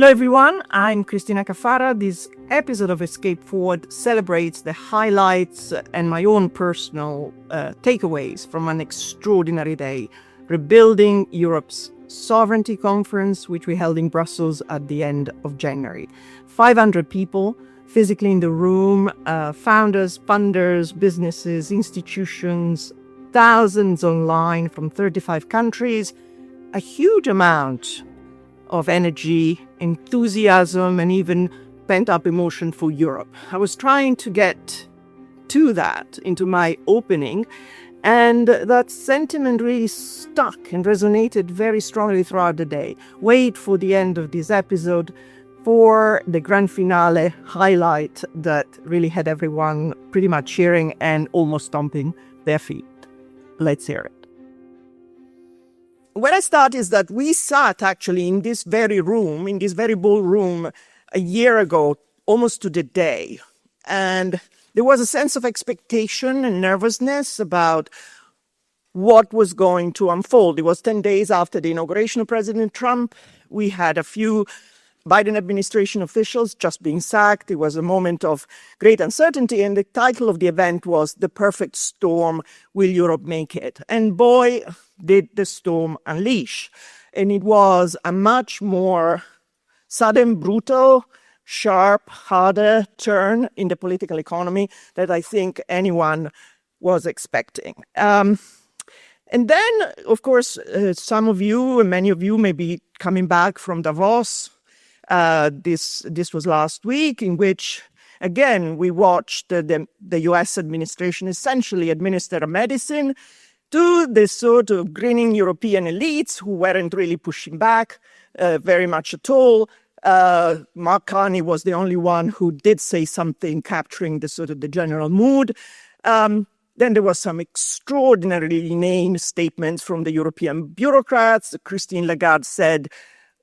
Hello everyone, I'm Cristina Caffarra. This episode of Escape Forward celebrates the highlights and my own personal takeaways from an extraordinary day, Rebuilding Europe's Sovereignty Conference, which we held in Brussels at the end of January. 500 people physically in the room, founders, funders, businesses, institutions, thousands online from 35 countries, a huge amount of energy, enthusiasm, and even pent-up emotion for Europe. I was trying to get to that into my opening, and that sentiment really stuck and resonated very strongly throughout the day. Wait for the end of this episode for the grand finale highlight that really had everyone pretty much cheering and almost stomping their feet. Let's hear it. Where I start is that we sat actually in this very room, in this very ballroom a year ago, almost to the day. And there was a sense of expectation and nervousness about what was going to unfold. It was 10 days after the inauguration of President Trump. We had a few Biden administration officials just being sacked. It was a moment of great uncertainty, and the title of the event was The Perfect Storm, Will Europe Make It? And boy, did the storm unleash. And it was a much more sudden, brutal, sharp, harder turn in the political economy that I think anyone was expecting. And then, of course, some of you and many of you may be coming back from Davos. This was last week, in which, again, we watched the US administration essentially administer a medicine to the sort of grinning European elites who weren't really pushing back very much at all. Mark Carney was the only one who did say something capturing the sort of the general mood. Then there was some extraordinarily inane statements from the European bureaucrats. Christine Lagarde said,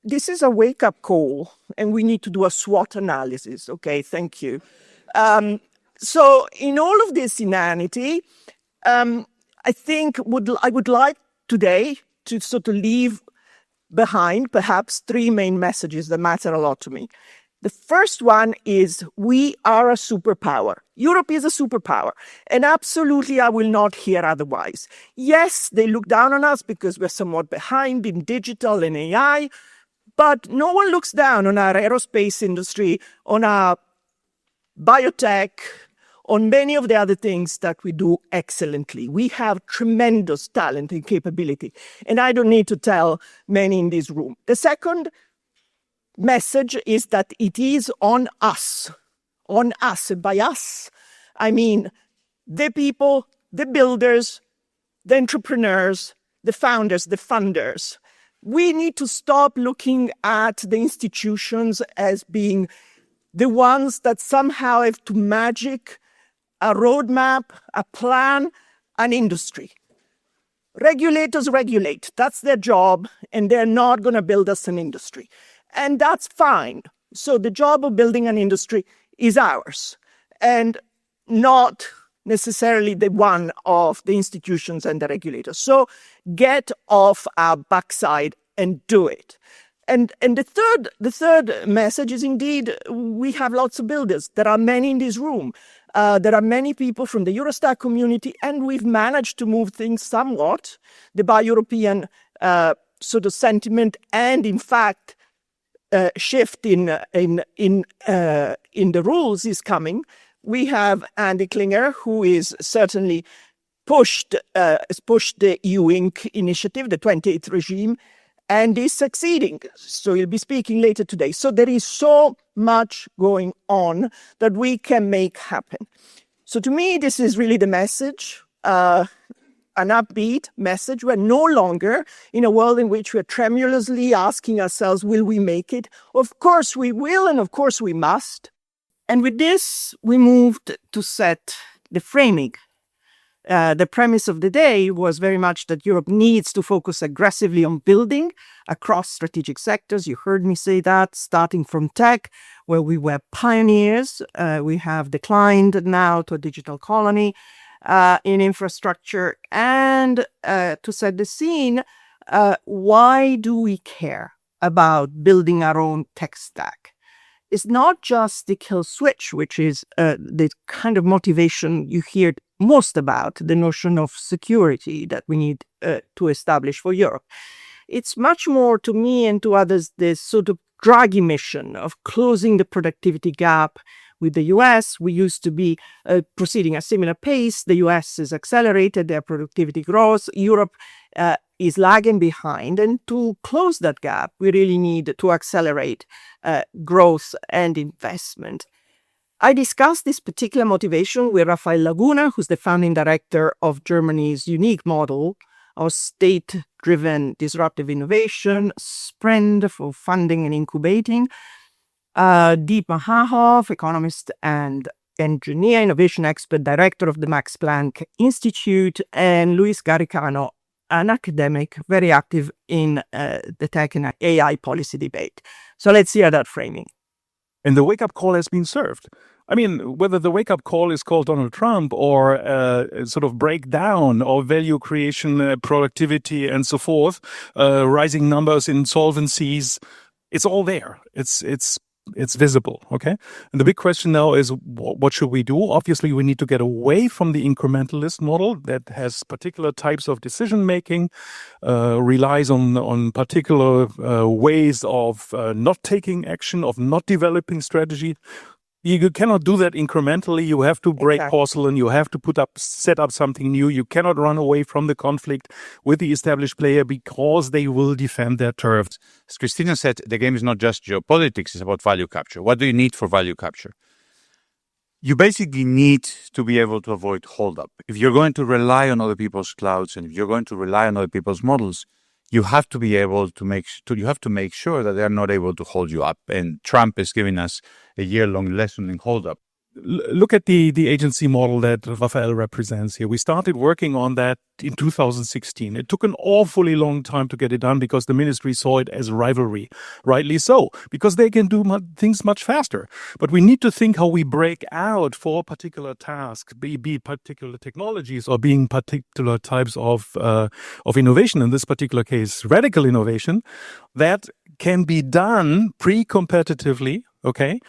"This is a wake-up call, and we need to do a SWOT analysis." Okay, thank you. So in all of this inanity, I think I would like today to sort of leave behind perhaps three main messages that matter a lot to me. The first one is we are a superpower. Europe is a superpower. And absolutely, I will not hear otherwise. Yes, they look down on us because we're somewhat behind in digital and AI, but no one looks down on our aerospace industry, on our biotech, on many of the other things that we do excellently. We have tremendous talent and capability, and I don't need to tell many in this room. The second message is that it is on us. On us, and by us, I mean the people, the builders, the entrepreneurs, the founders, the funders. We need to stop looking at the institutions as being the ones that somehow have to magic a roadmap, a plan, an industry. Regulators regulate. That's their job, and they're not going to build us an industry. And that's fine. So the job of building an industry is ours, and not necessarily the one of the institutions and the regulators. So get off our backside and do it. And the third message is indeed we have lots of builders. There are many in this room. There are many people from the Eurostar community, and we've managed to move things somewhat. The bi-European sort of sentiment, and in fact, shift in the rules is coming. We have Andy Klinger, who is certainly pushed the EU Inc. initiative, the 28th regime, and is succeeding. So he'll be speaking later today. So there is so much going on that we can make happen. So to me, this is really the message, an upbeat message. We're no longer in a world in which we're tremulously asking ourselves, will we make it? Of course we will, and of course we must. And with this, we moved to set the framing. The premise of the day was very much that Europe needs to focus aggressively on building across strategic sectors. You heard me say that, starting from tech, where we were pioneers. We have declined now to a digital colony, in infrastructure. And to set the scene, why do we care? about building our own tech stack. It's not just the kill switch, which is the kind of motivation you hear most about, the notion of security that we need to establish for Europe. It's much more, to me and to others, this sort of Draghi mission of closing the productivity gap with the US. We used to be proceeding at a similar pace. The US has accelerated their productivity growth. Europe is lagging behind. And to close that gap, we really need to accelerate growth and investment. I discussed this particular motivation with Rafael Laguna, who's the founding director of Germany's unique model of state-driven disruptive innovation, Sprint for funding and incubating, Deep Mahahov, economist and engineer, innovation expert, director of the Max Planck Institute, and Luis Garicano, an academic very active in the tech and AI policy debate. So let's hear that framing. And the wake-up call has been served. I mean, whether the wake-up call is called Donald Trump or sort of breakdown of value creation, productivity, and so forth, rising numbers, insolvencies, it's all there. It's visible, okay? And the big question now is, what should we do? Obviously, we need to get away from the incrementalist model that has particular types of decision-making, relies on particular ways of not taking action, of not developing strategy. You cannot do that incrementally. You have to break porcelain. You have to set up something new. You cannot run away from the conflict with the established player because they will defend their turf. As Cristina said, the game is not just geopolitics, it's about value capture. What do you need for value capture? You basically need to be able to avoid holdup. If you're going to rely on other people's clouds and if you're going to rely on other people's models, you have to be able to make sure that they're not able to hold you up. And Trump is giving us a year-long lesson in holdup. Look at the agency model that Rafael represents here. We started working on that in 2016. It took an awfully long time to get it done because the ministry saw it as rivalry. Rightly so, because they can do things much faster. But we need to think how we break out for particular tasks, be particular technologies or being particular types of innovation. In this particular case, radical innovation that can be done pre-competitively, okay,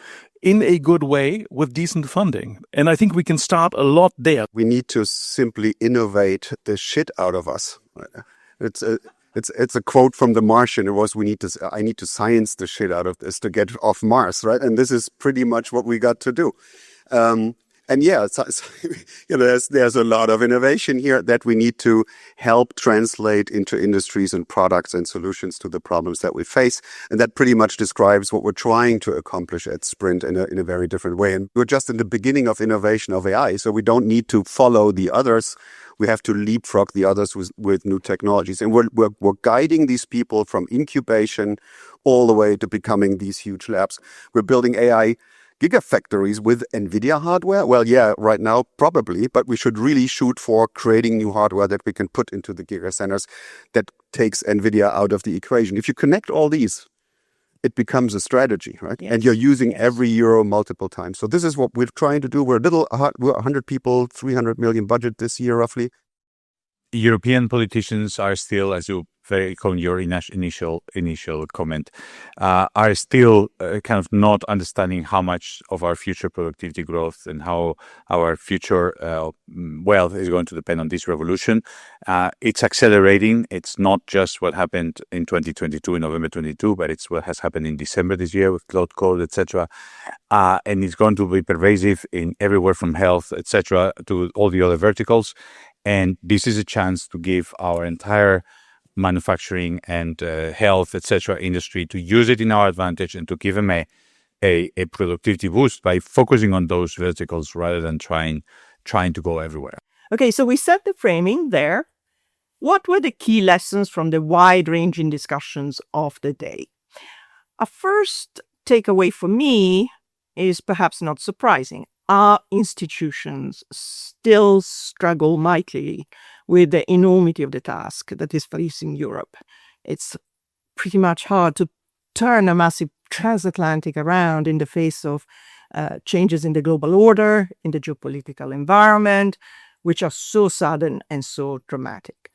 in a good way with decent funding. And I think we can start a lot there. We need to simply innovate the shit out of us. It's a quote from The Martian. It was, I need to science the shit out of this to get off Mars, right? And this is pretty much what we got to do. And yeah, there's a lot of innovation here that we need to help translate into industries and products and solutions to the problems that we face. And that pretty much describes what we're trying to accomplish at Sprint in a very different way. And we're just in the beginning of innovation of AI, so we don't need to follow the others. We have to leapfrog the others with new technologies. And we're guiding these people from incubation all the way to becoming these huge labs. We're building AI gigafactories with NVIDIA hardware? Well, yeah, right now, probably, but we should really shoot for creating new hardware that we can put into the gigacenters that takes NVIDIA out of the equation. If you connect all these, it becomes a strategy, right? Yes. And you're using every euro multiple times. So this is what we're trying to do. We're 100 people, 300 million budget this year, roughly. European politicians are still, as you very on your initial comment, are still kind of not understanding how much of our future productivity growth and how our future wealth is going to depend on this revolution. It's accelerating. It's not just what happened in 2022, in November 22, but it's what has happened in December this year with cloud code, etc. And it's going to be pervasive in everywhere from health, etc., to all the other verticals. And this is a chance to give our entire manufacturing and health, etc. industry to use it in our advantage and to give them a productivity boost by focusing on those verticals rather than trying to go everywhere. Okay, so we set the framing there. What were the key lessons from the wide-ranging discussions of the day? A first takeaway for me is perhaps not surprising. Our institutions still struggle mightily with the enormity of the task that is facing Europe. It's pretty much hard to turn a massive transatlantic around in the face of changes in the global order, in the geopolitical environment, which are so sudden and so dramatic.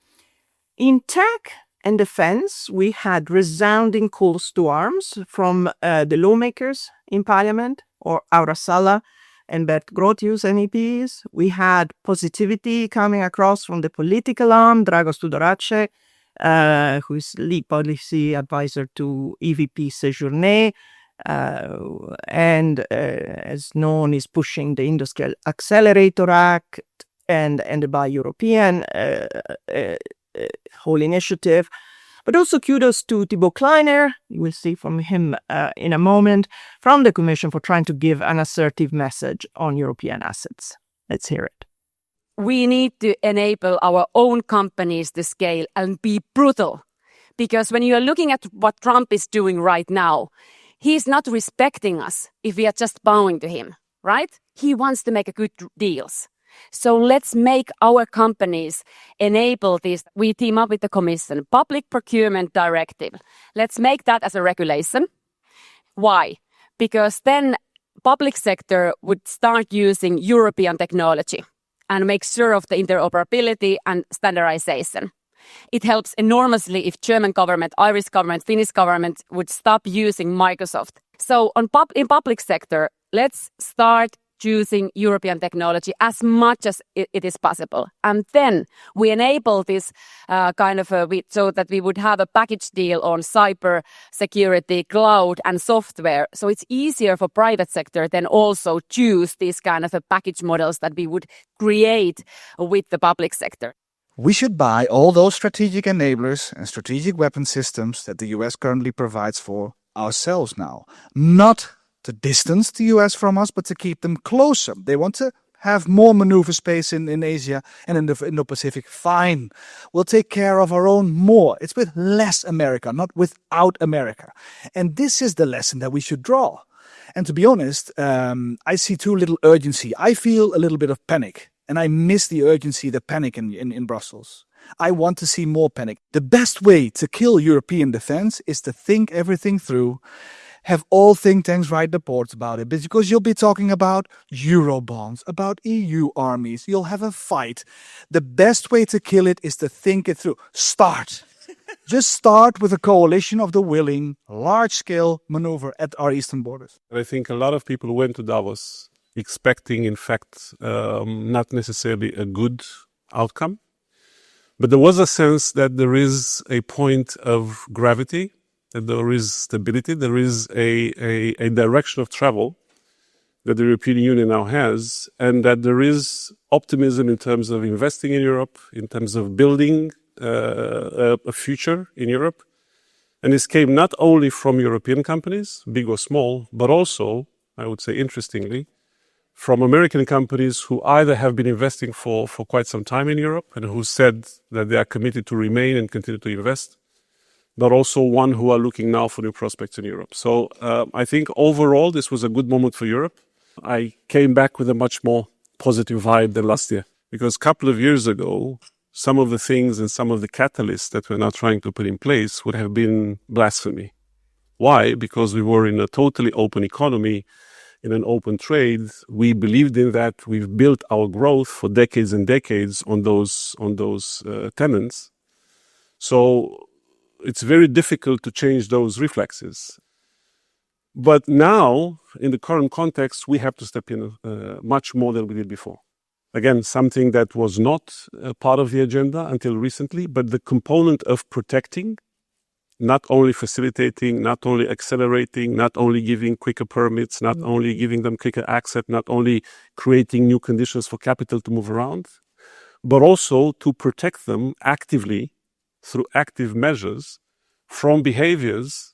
In tech and defense, we had resounding calls to arms from the lawmakers in parliament, or Aura Sala and Bert Grotius MEPs. We had positivity coming across from the political arm, Dragos Tudorache, who is lead policy advisor to EVP Séjourné, and as known is pushing the Industrial Accelerator Act and the Buy European whole initiative. But also kudos to Thibaut Kleiner, you will see from him in a moment, from the Commission for trying to give an assertive message on European assets. Let's hear it. We need to enable our own companies to scale and be brutal. Because when you are looking at what Trump is doing right now, he's not respecting us if we are just bowing to him, right? He wants to make good deals. So let's make our companies enable this. We team up with the Commission, Public Procurement Directive. Let's make that as a regulation. Why? Because then public sector would start using European technology and make sure of the interoperability and standardization. It helps enormously if German government, Irish government, Finnish government would stop using Microsoft. So in public sector, let's start choosing European technology as much as it is possible. And then we enable this so that we would have a package deal on cyber security, cloud and software. So it's easier for private sector then also choose these kind of package models that we would create with the public sector. We should buy all those strategic enablers and strategic weapon systems that the US currently provides for ourselves now. Not to distance the US from us, but to keep them closer. They want to have more maneuver space in Asia and in the Indo-Pacific. Fine. We'll take care of our own more. It's with less America, not without America. And this is the lesson that we should draw. And to be honest, I see too little urgency. I feel a little bit of panic. And I miss the urgency, the panic in Brussels. I want to see more panic. The best way to kill European defense is to think everything through, have all think tanks write reports about it, because you'll be talking about Eurobonds, about EU armies. You'll have a fight. The best way to kill it is to think it through. Start. Just start with a coalition of the willing, large-scale maneuver at our eastern borders. I think a lot of people went to Davos expecting, in fact, not necessarily a good outcome. But there was a sense that there is a point of gravity, that there is stability, there is a direction of travel that the European Union now has, and that there is optimism in terms of investing in Europe, in terms of building a future in Europe. And this came not only from European companies, big or small, but also, I would say interestingly, from American companies who either have been investing for quite some time in Europe and who said that they are committed to remain and continue to invest, but also one who are looking now for new prospects in Europe. So I think overall this was a good moment for Europe. I came back with a much more positive vibe than last year, because a couple of years ago, some of the things and some of the catalysts that we're now trying to put in place would have been blasphemy. Why? Because we were in a totally open economy, in an open trade. We believed in that. We've built our growth for decades and decades on those tenets. So it's very difficult to change those reflexes. But now, in the current context, we have to step in much more than we did before. Again, something that was not part of the agenda until recently, but the component of protecting, not only facilitating, not only accelerating, not only giving quicker permits, not only giving them quicker access, not only creating new conditions for capital to move around, but also to protect them actively through active measures from behaviors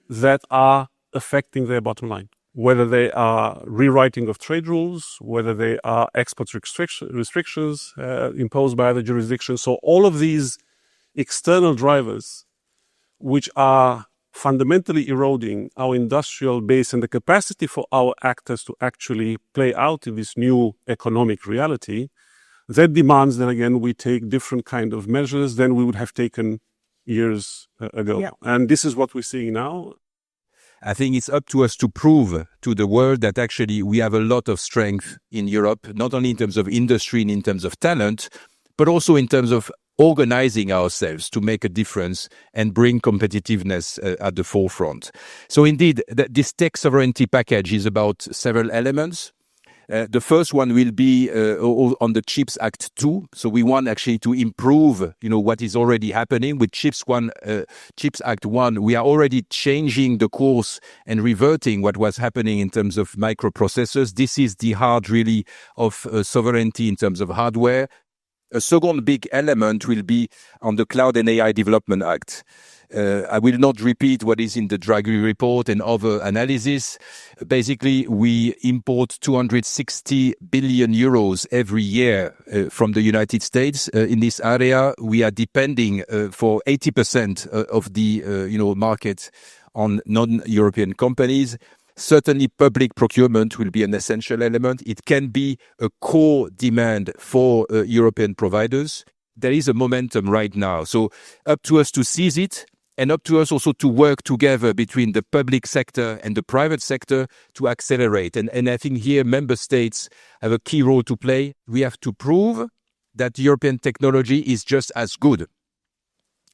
that are affecting their bottom line. Whether they are rewriting of trade rules, whether they are export restrictions imposed by other jurisdictions. So all of these external drivers, which are fundamentally eroding our industrial base and the capacity for our actors to actually play out in this new economic reality, that demands that, again, we take different kind of measures than we would have taken years ago. Yeah. And this is what we're seeing now. I think it's up to us to prove to the world that actually we have a lot of strength in Europe, not only in terms of industry and in terms of talent, but also in terms of organizing ourselves to make a difference and bring competitiveness at the forefront. So indeed, this tech sovereignty package is about several elements. The first one will be on the CHIPS Act 2. So we want actually to improve, what is already happening with CHIPS Act 1. We are already changing the course and reverting what was happening in terms of microprocessors. This is the heart really of sovereignty in terms of hardware. A second big element will be on the Cloud and AI Development Act. I will not repeat what is in the Draghi report and other analysis. Basically, we import 260 billion euros every year from the United States in this area. We are depending for 80% of the market on non-European companies. Certainly, public procurement will be an essential element. It can be a core demand for European providers. There is a momentum right now. So up to us to seize it, and up to us also to work together between the public sector and the private sector to accelerate. And I think here member states have a key role to play. We have to prove that European technology is just as good.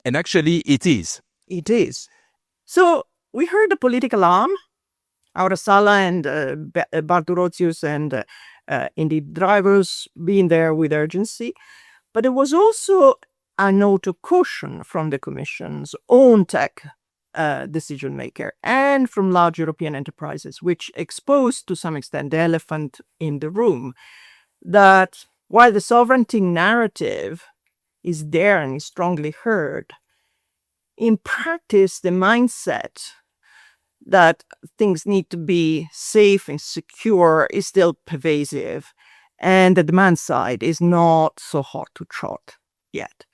And actually, it is. It is. So we heard the political arm, Aura Sala and Bartorozius and indeed drivers being there with urgency. But there was also a note of caution from the Commission's own tech decision maker and from large European enterprises, which exposed to some extent the elephant in the room, that while the sovereignty narrative is there and is strongly heard, in practice, the mindset that things need to be safe and secure is still pervasive, and the demand side is not so hot to trot yet.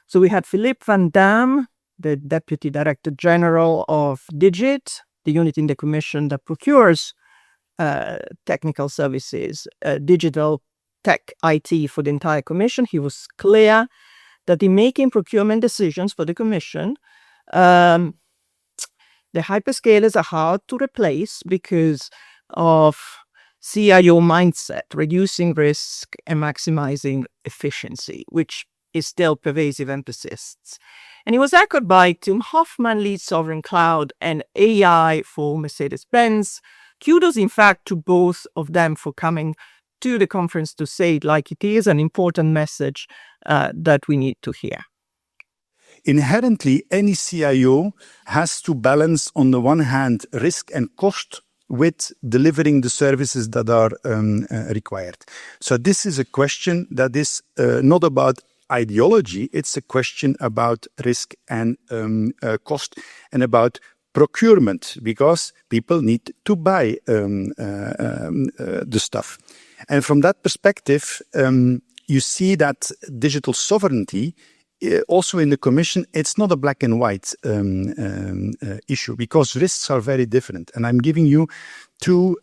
So we had Philippe Van Damme, the Deputy Director General of Digit, the unit in the Commission that procures technical services, digital tech IT for the entire Commission. He was clear that in making procurement decisions for the Commission, the hyperscalers are hard to replace because of CIO mindset, reducing risk and maximizing efficiency, which is still pervasive and persists. And it was echoed by Tim Hoffman, lead Sovereign Cloud and AI for Mercedes-Benz. Kudos, in fact, to both of them for coming to the conference to say it like it is, an important message that we need to hear. Inherently, any CIO has to balance, on the one hand, risk and cost with delivering the services that are required. So this is a question that is not about ideology. It's a question about risk and cost and about procurement, because people need to buy the stuff. And from that perspective, you see that digital sovereignty also in the Commission, it's not a black and white issue, because risks are very different. And I'm giving you two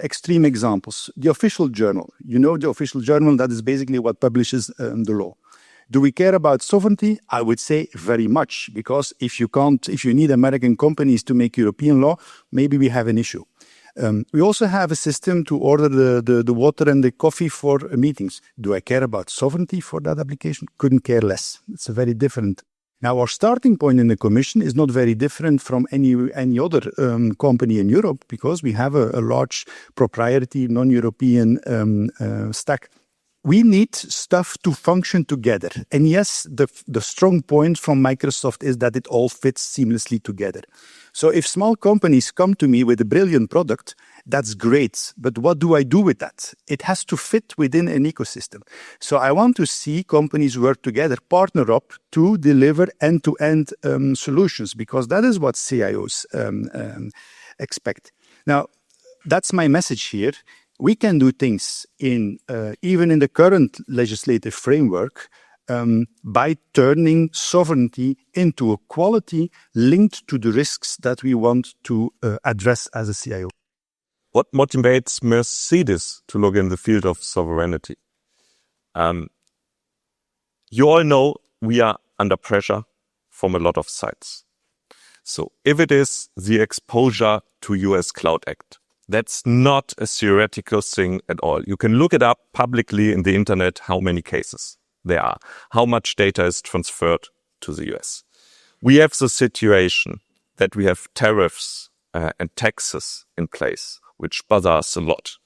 extreme examples. The official journal, the official journal, that is basically what publishes the law. Do we care about sovereignty? I would say very much, because if you need American companies to make European law, maybe we have an issue. We also have a system to order the water and the coffee for meetings. Do I care about sovereignty for that application? Couldn't care less. It's a very different. Now, our starting point in the Commission is not very different from any other company in Europe, because we have a large proprietary non-European stack. We need stuff to function together. And yes, the strong point from Microsoft is that it all fits seamlessly together. So if small companies come to me with a brilliant product, that's great. But what do I do with that? It has to fit within an ecosystem. So I want to see companies work together, partner up to deliver end-to-end solutions, because that is what CIOs expect. Now, that's my message here. We can do things even in the current legislative framework by turning sovereignty into a quality linked to the risks that we want to address as a CIO. What motivates Mercedes to look in the field of sovereignty? You all know we are under pressure from a lot of sides. So if it is the exposure to US Cloud Act, that's not a theoretical thing at all. You can look it up publicly in the internet, how many cases. there are, how much data is transferred to the US. We have the situation that we have tariffs and taxes in place, which bother us a lot.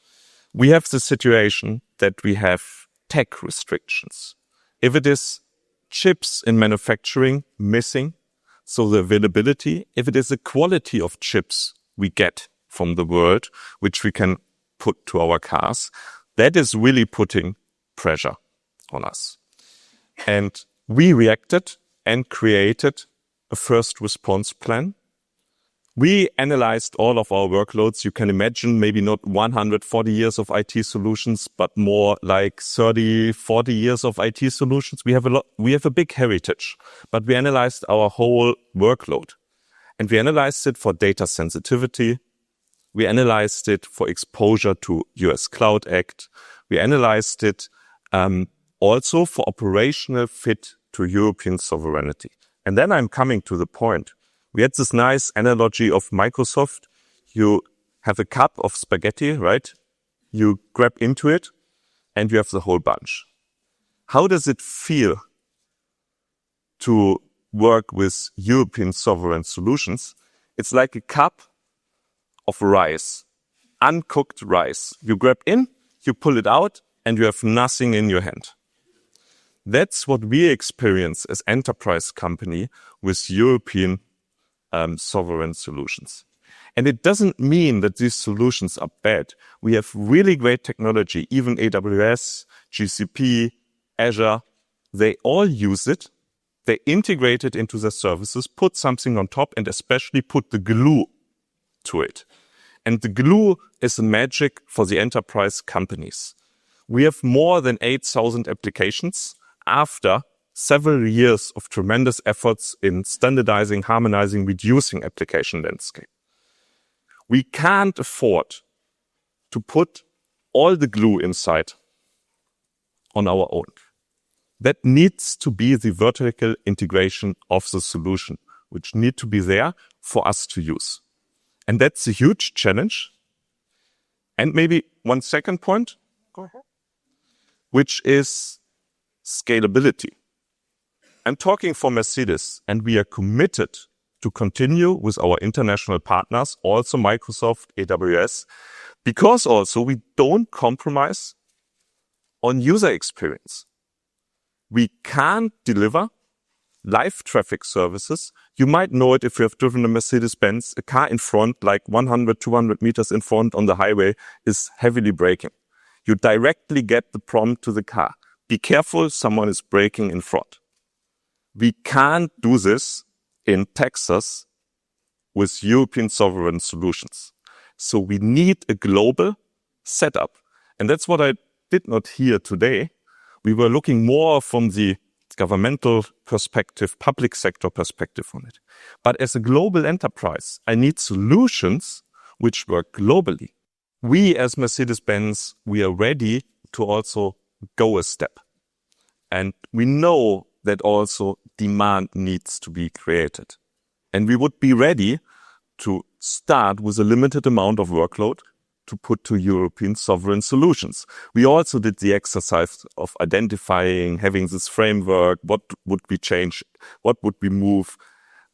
We have the situation that we have tech restrictions. If it is chips in manufacturing missing, so the availability, if it is the quality of chips we get from the world, which we can put to our cars, that is really putting pressure on us. And we reacted and created a first response plan. We analyzed all of our workloads. You can imagine maybe not 140 years of IT solutions, but more like 30, 40 years of IT solutions. We have a big heritage, but we analyzed our whole workload. And we analyzed it for data sensitivity. We analyzed it for exposure to US Cloud Act. We analyzed it also for operational fit to European sovereignty. And then I'm coming to the point. We had this nice analogy of Microsoft. You have a cup of spaghetti, right? You grab into it and you have the whole bunch. How does it feel to work with European sovereign solutions? It's like a cup of rice, uncooked rice. You grab in, you pull it out, and you have nothing in your hand. That's what we experience as enterprise company with European sovereign solutions. And it doesn't mean that these solutions are bad. We have really great technology, even AWS, GCP, Azure, they all use it. They integrate it into their services, put something on top, and especially put the glue to it. And the glue is the magic for the enterprise companies. We have more than 8,000 applications after several years of tremendous efforts in standardizing, harmonizing, reducing application landscape. We can't afford to put all the glue inside on our own. That needs to be the vertical integration of the solution, which need to be there for us to use. And that's a huge challenge. And maybe one second point, which is scalability. I'm talking for Mercedes, and we are committed to continue with our international partners, also Microsoft, AWS, because also we don't compromise on user experience. We can't deliver live traffic services. You might know it if you have driven a Mercedes-Benz. A car in front, like 100, 200 meters in front on the highway, is heavily braking. You directly get the prompt to the car. Be careful, someone is braking in front. We can't do this in Texas with European sovereign solutions. So we need a global setup. And that's what I did not hear today. We were looking more from the governmental perspective, public sector perspective on it. But as a global enterprise, I need solutions which work globally. We as Mercedes-Benz, we are ready to also go a step. And we know that also demand needs to be created. And we would be ready to start with a limited amount of workload to put to European sovereign solutions. We also did the exercise of identifying, having this framework, what would we change, what would we move.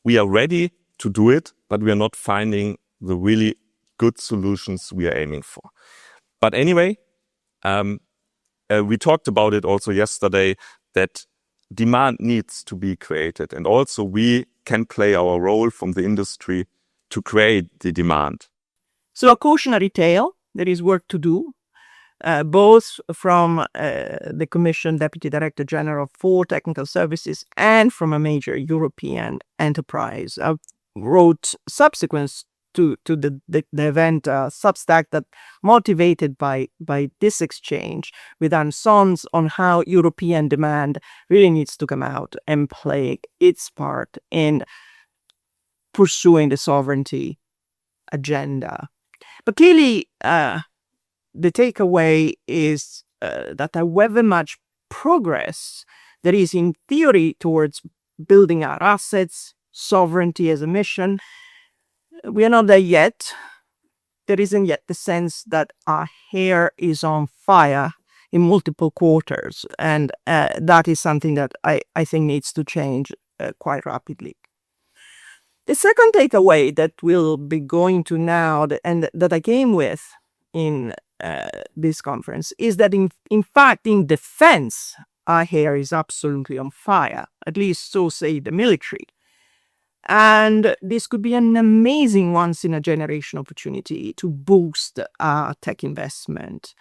We are ready to do it, but we are not finding the really good solutions we are aiming for. But anyway, we talked about it also yesterday, that demand needs to be created. And also we can play our role from the industry to create the demand. So a cautionary tale, there is work to do, both from the Commission Deputy Director General for Technical Services and from a major European enterprise. I wrote subsequent to the event Substack that motivated by this exchange with Ansons on how European demand really needs to come out and play its part in pursuing the sovereignty agenda. But clearly, the takeaway is that however much progress there is in theory towards building our assets, sovereignty as a mission, we are not there yet. There isn't yet the sense that our hair is on fire in multiple quarters. And that is something that I think needs to change quite rapidly. The second takeaway that we'll be going to now, and that I came with in this conference, is that in fact, in defense, our hair is absolutely on fire, at least so say the military. And this could be an amazing once-in-a-generation opportunity to boost our tech investment.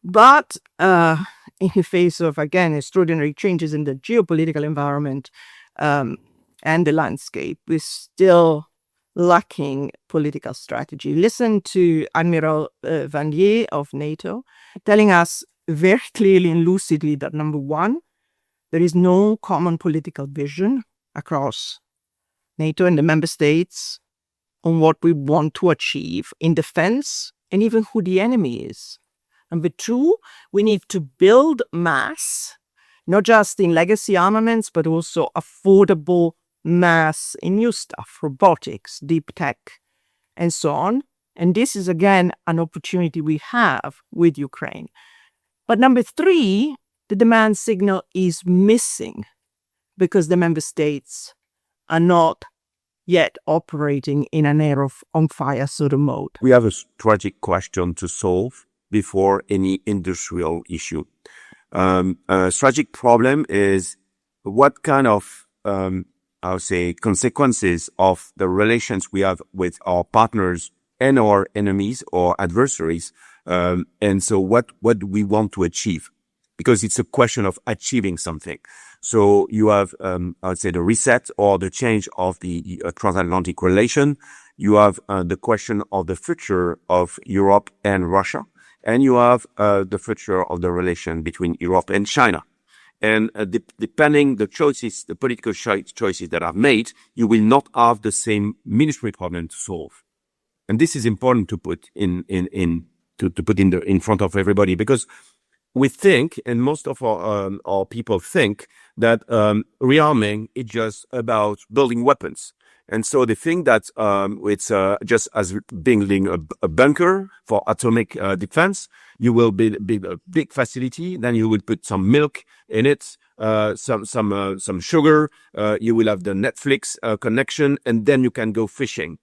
But in the face of, again, extraordinary changes in the geopolitical environment and the landscape, we're still lacking political strategy. Listen to Admiral Vandier of NATO telling us very clearly and lucidly that, number one, there is no common political vision across NATO and the member states on what we want to achieve in defense and even who the enemy is. Number two, we need to build mass, not just in legacy armaments, but also affordable mass in new stuff, robotics, deep tech, and so on. And this is, again, an opportunity we have with Ukraine. But number three, the demand signal is missing because the member states are not yet operating in an air of on fire sort of mode. We have a strategic question to solve before any industrial issue. A strategic problem is what kind of, I would say, consequences of the relations we have with our partners and our enemies or adversaries. And so what do we want to achieve? Because it's a question of achieving something. So you have, I would say, the reset or the change of the transatlantic relation. You have the question of the future of Europe and Russia. And you have the future of the relation between Europe and China. And depending the choices, the political choices that are made, you will not have the same military problem to solve. And this is important to put in front of everybody, because we think, and most of our people think, that rearming is just about building weapons. And so they think that it's just as building a bunker for atomic defense. You will build a big facility, then you will put some milk in it, some sugar. You will have the Netflix connection, and then you can go fishing.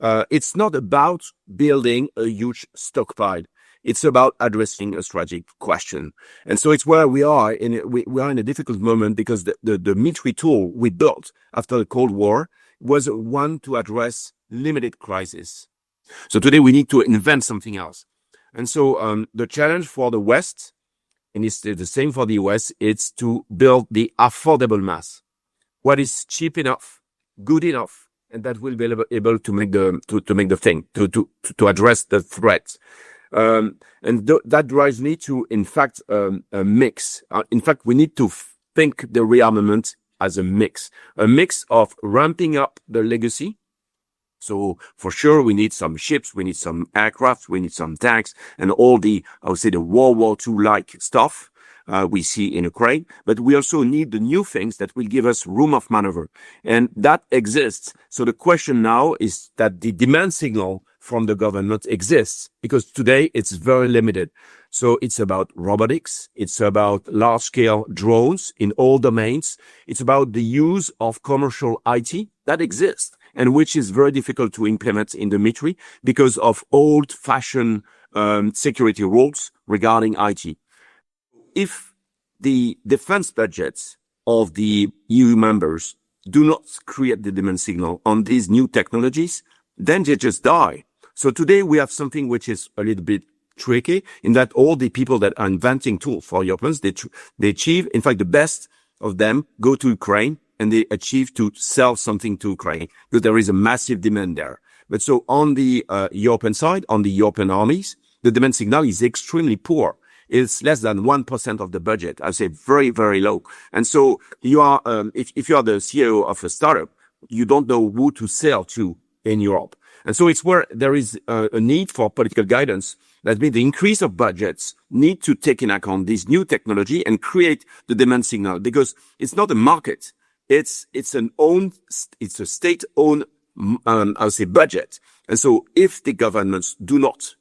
It's not about building a huge stockpile. It's about addressing a strategic question. And so it's where we are we are in a difficult moment, because the military tool we built after the Cold War was one to address limited crisis. So today we need to invent something else. And so the challenge for the West, and it's the same for the US, it's to build the affordable mass. What is cheap enough, good enough, and that will be able to make the thing, to address the threats. That drives me to, in fact, a mix. In fact, we need to think the rearmament as a mix of ramping up the legacy. So for sure, we need some ships, we need some aircraft, we need some tanks, and all the, I would say, the World War II-like stuff we see in Ukraine. But we also need the new things that will give us room of maneuver. And that exists. So the question now is that the demand signal from the government exists, because today it's very limited. So it's about robotics. It's about large-scale drones in all domains. It's about the use of commercial IT that exists, and which is very difficult to implement in the military because of old-fashioned security rules regarding IT. If the defense budgets of the EU members do not create the demand signal on these new technologies, then they just die. So today we have something which is a little bit tricky, in that all the people that are inventing tools for Europeans, they achieve, in fact, the best of them go to Ukraine, and they achieve to sell something to Ukraine, because there is a massive demand there. But so on the European side, on the European armies, the demand signal is extremely poor. It's less than 1% of the budget. I say very, very low. And so you are, if you are the CEO of a startup, you don't know who to sell to in Europe. And so it's where there is a need for political guidance. That means the increase of budgets need to take in account this new technology and create the demand signal, because it's not a market. It's a state-owned, I would say, budget. And so if the governments do not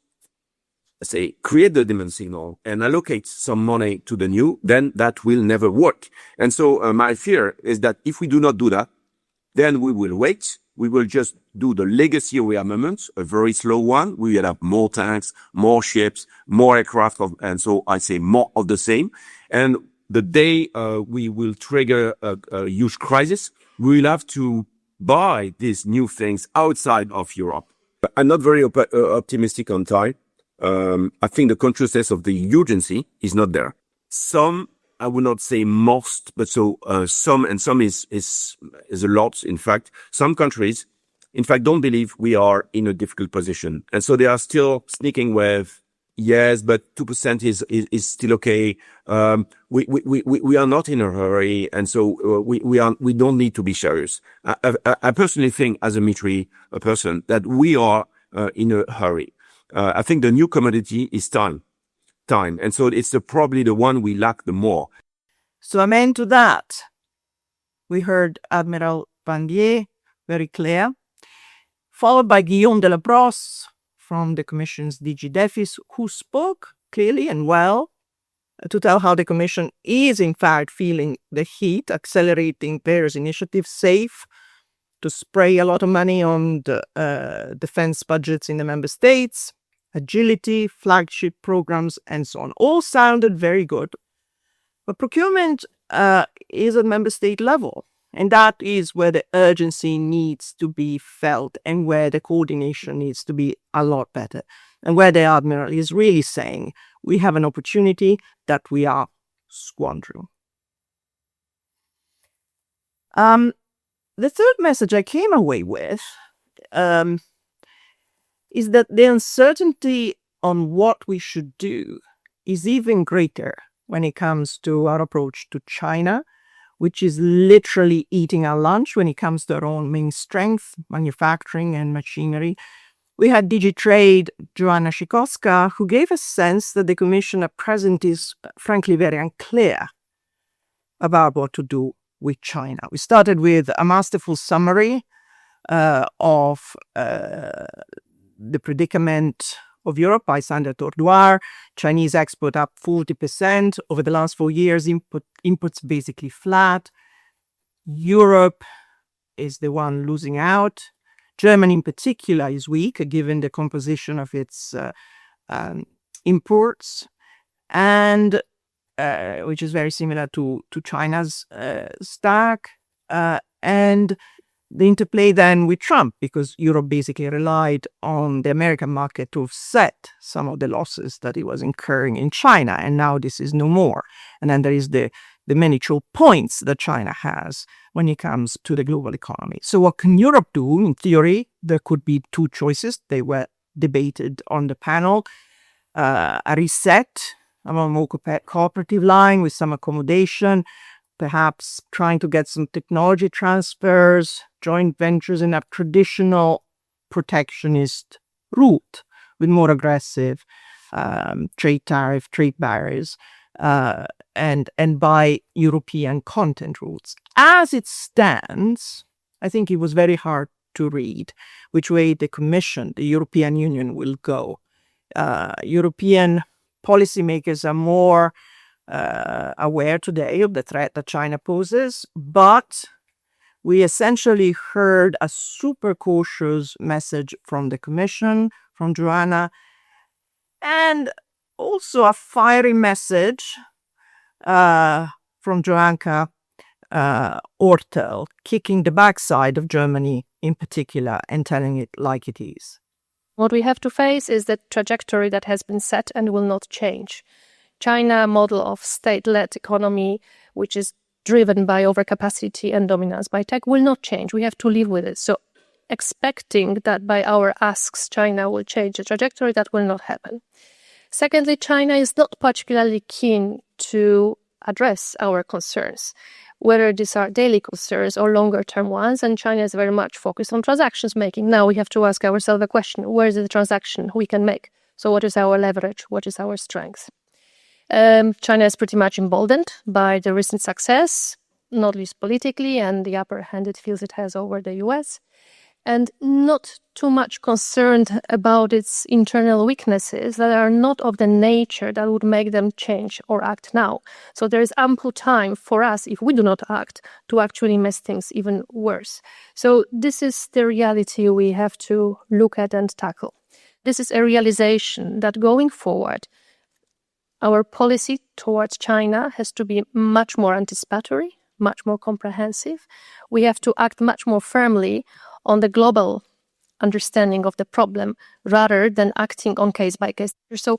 say, create the demand signal and allocate some money to the new, then that will never work. And so my fear is that if we do not do that, then we will wait. We will just do the legacy rearmament, a very slow one. We will have more tanks, more ships, more aircraft, and so I say more of the same. And the day we will trigger a huge crisis, we will have to buy these new things outside of Europe. But I'm not very optimistic on time. I think the consciousness of the urgency is not there. Some, I would not say most, but some, and some is a lot. In fact, some countries, in fact, don't believe we are in a difficult position. And so they are still sneaking with, yes, but 2% is still okay. We are not in a hurry. And so we don't need to be serious. I personally think as a military person that we are in a hurry. I think the new commodity is time. And so it's probably the one we lack the more. So amen to that. We heard Admiral Vandier, very clear, followed by Guillaume Delabrosse from the Commission's DG Defis, who spoke clearly and well to tell how the Commission is in fact feeling the heat, accelerating various initiatives, safe to spray a lot of money on the defense budgets in the member states, agility, flagship programs, and so on. All sounded very good. But procurement is at member state level. And that is where the urgency needs to be felt and where the coordination needs to be a lot better. And where the Admiral is really saying we have an opportunity that we are squandering. The third message I came away with is that the uncertainty on what we should do is even greater when it comes to our approach to China, which is literally eating our lunch when it comes to our own main strength, manufacturing and machinery. We had DG Trade, Joanna Sikowska, who gave a sense that the Commission at present is frankly very unclear about what to do with China. We started with a masterful summary of the predicament of Europe by Sander Tordoir. Chinese export up 40% over the last 4 years, imports basically flat. Europe is the one losing out. Germany in particular is weak given the composition of its imports, and which is very similar to China's stack. And the interplay then with Trump, because Europe basically relied on the American market to offset some of the losses that it was incurring in China, and now this is no more. And then there is the many choke points that China has when it comes to the global economy. So what can Europe do? In theory, there could be two choices. They were debated on the panel. A reset, a more cooperative line with some accommodation, perhaps trying to get some technology transfers, joint ventures in a traditional protectionist route with more aggressive trade tariff, trade barriers, and by European content routes. As it stands, I think it was very hard to read which way the Commission, the European Union, will go. European policymakers are more aware today of the threat that China poses, but we essentially heard a super cautious message from the Commission, from Joanna, and also a fiery message from Joanka Ortel, kicking the backside of Germany in particular and telling it like it is. What we have to face is the trajectory that has been set and will not change. China model of state-led economy, which is driven by overcapacity and dominance by tech, will not change. We have to live with it. So expecting that by our asks China will change the trajectory, that will not happen. Secondly, China is not particularly keen to address our concerns, whether these are daily concerns or longer-term ones, and China is very much focused on transactions making. Now we have to ask ourselves a question: where is the transaction we can make? So what is our leverage? What is our strength? China is pretty much emboldened by the recent success, not least politically, and the upper hand it feels it has over the US. and not too much concerned about its internal weaknesses that are not of the nature that would make them change or act now. So there is ample time for us, if we do not act, to actually mess things even worse. So this is the reality we have to look at and tackle. This is a realization that going forward, our policy towards China has to be much more anticipatory, much more comprehensive. We have to act much more firmly on the global understanding of the problem rather than acting on case by case. So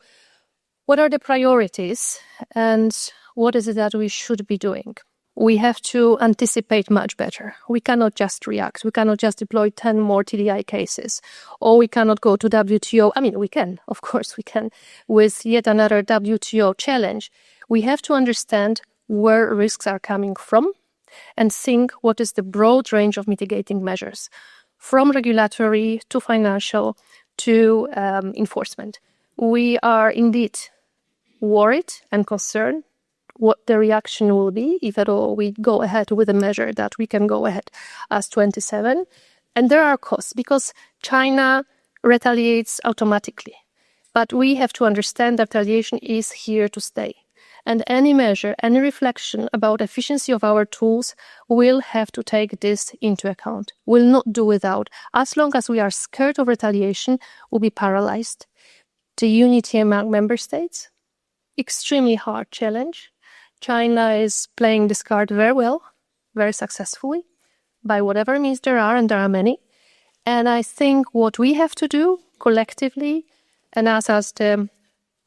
what are the priorities and what is it that we should be doing? We have to anticipate much better. We cannot just react. We cannot just deploy 10 more TDI cases, or we cannot go to WTO. I mean, we can, of course we can, with yet another WTO challenge. We have to understand where risks are coming from and think what is the broad range of mitigating measures, from regulatory to financial to enforcement. We are indeed worried and concerned what the reaction will be, if at all we go ahead with a measure that we can go ahead as 27. And there are costs because China retaliates automatically. But we have to understand that retaliation is here to stay. And any measure, any reflection about efficiency of our tools will have to take this into account. Will not do without. As long as we are scared of retaliation, we'll be paralyzed. The unity among member states, extremely hard challenge. China is playing this card very well, very successfully, by whatever means there are, and there are many. And I think what we have to do collectively, and as the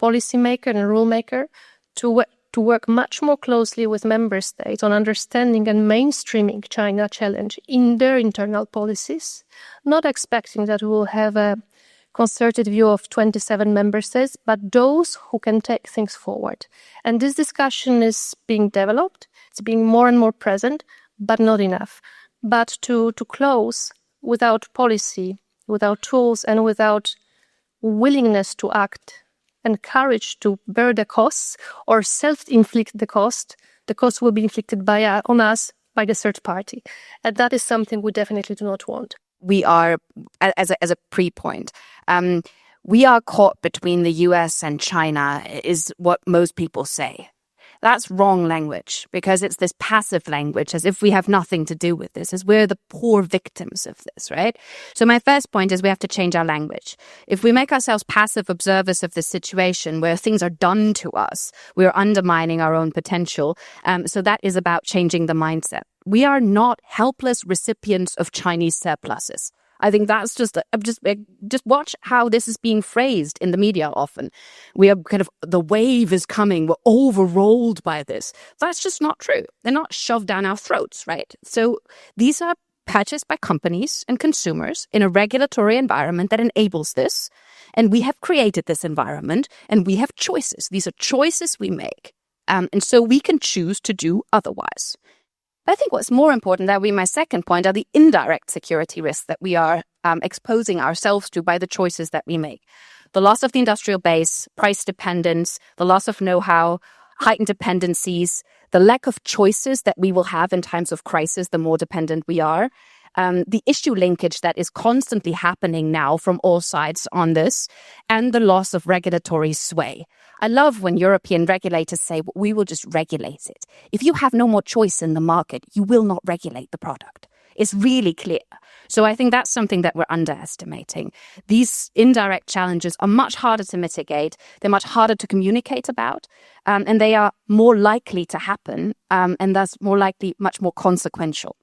policymaker and rule maker, to work much more closely with member states on understanding and mainstreaming China challenge in their internal policies, not expecting that we will have a concerted view of 27 member states, but those who can take things forward. And this discussion is being developed, it's being more and more present, but not enough. But to close without policy, without tools, and without willingness to act and courage to bear the costs or self-inflict the cost will be inflicted on us by the third party. And that is something we definitely do not want. We are, as a pre-point, we are caught between the US and China, is what most people say. That's wrong language, because it's this passive language, as if we have nothing to do with this, as we're the poor victims of this, right? So my first point is we have to change our language. If we make ourselves passive observers of this situation where things are done to us, we're undermining our own potential. So that is about changing the mindset. We are not helpless recipients of Chinese surpluses. I think that's just watch how this is being phrased in the media often. We are kind of, the wave is coming, we're overrolled by this. That's just not true. They're not shoved down our throats, right? So these are purchased by companies and consumers in a regulatory environment that enables this. And we have created this environment and we have choices. These are choices we make. And so we can choose to do otherwise. But I think what's more important, that would be my second point, are the indirect security risks that we are exposing ourselves to by the choices that we make. The loss of the industrial base, price dependence, the loss of know-how, heightened dependencies, the lack of choices that we will have in times of crisis, the more dependent we are. The issue linkage that is constantly happening now from all sides on this, and the loss of regulatory sway. I love when European regulators say, well, we will just regulate it. If you have no more choice in the market, you will not regulate the product. It's really clear. So I think that's something that we're underestimating. These indirect challenges are much harder to mitigate. They're much harder to communicate about, and they are more likely to happen, and thus more likely, much more consequential.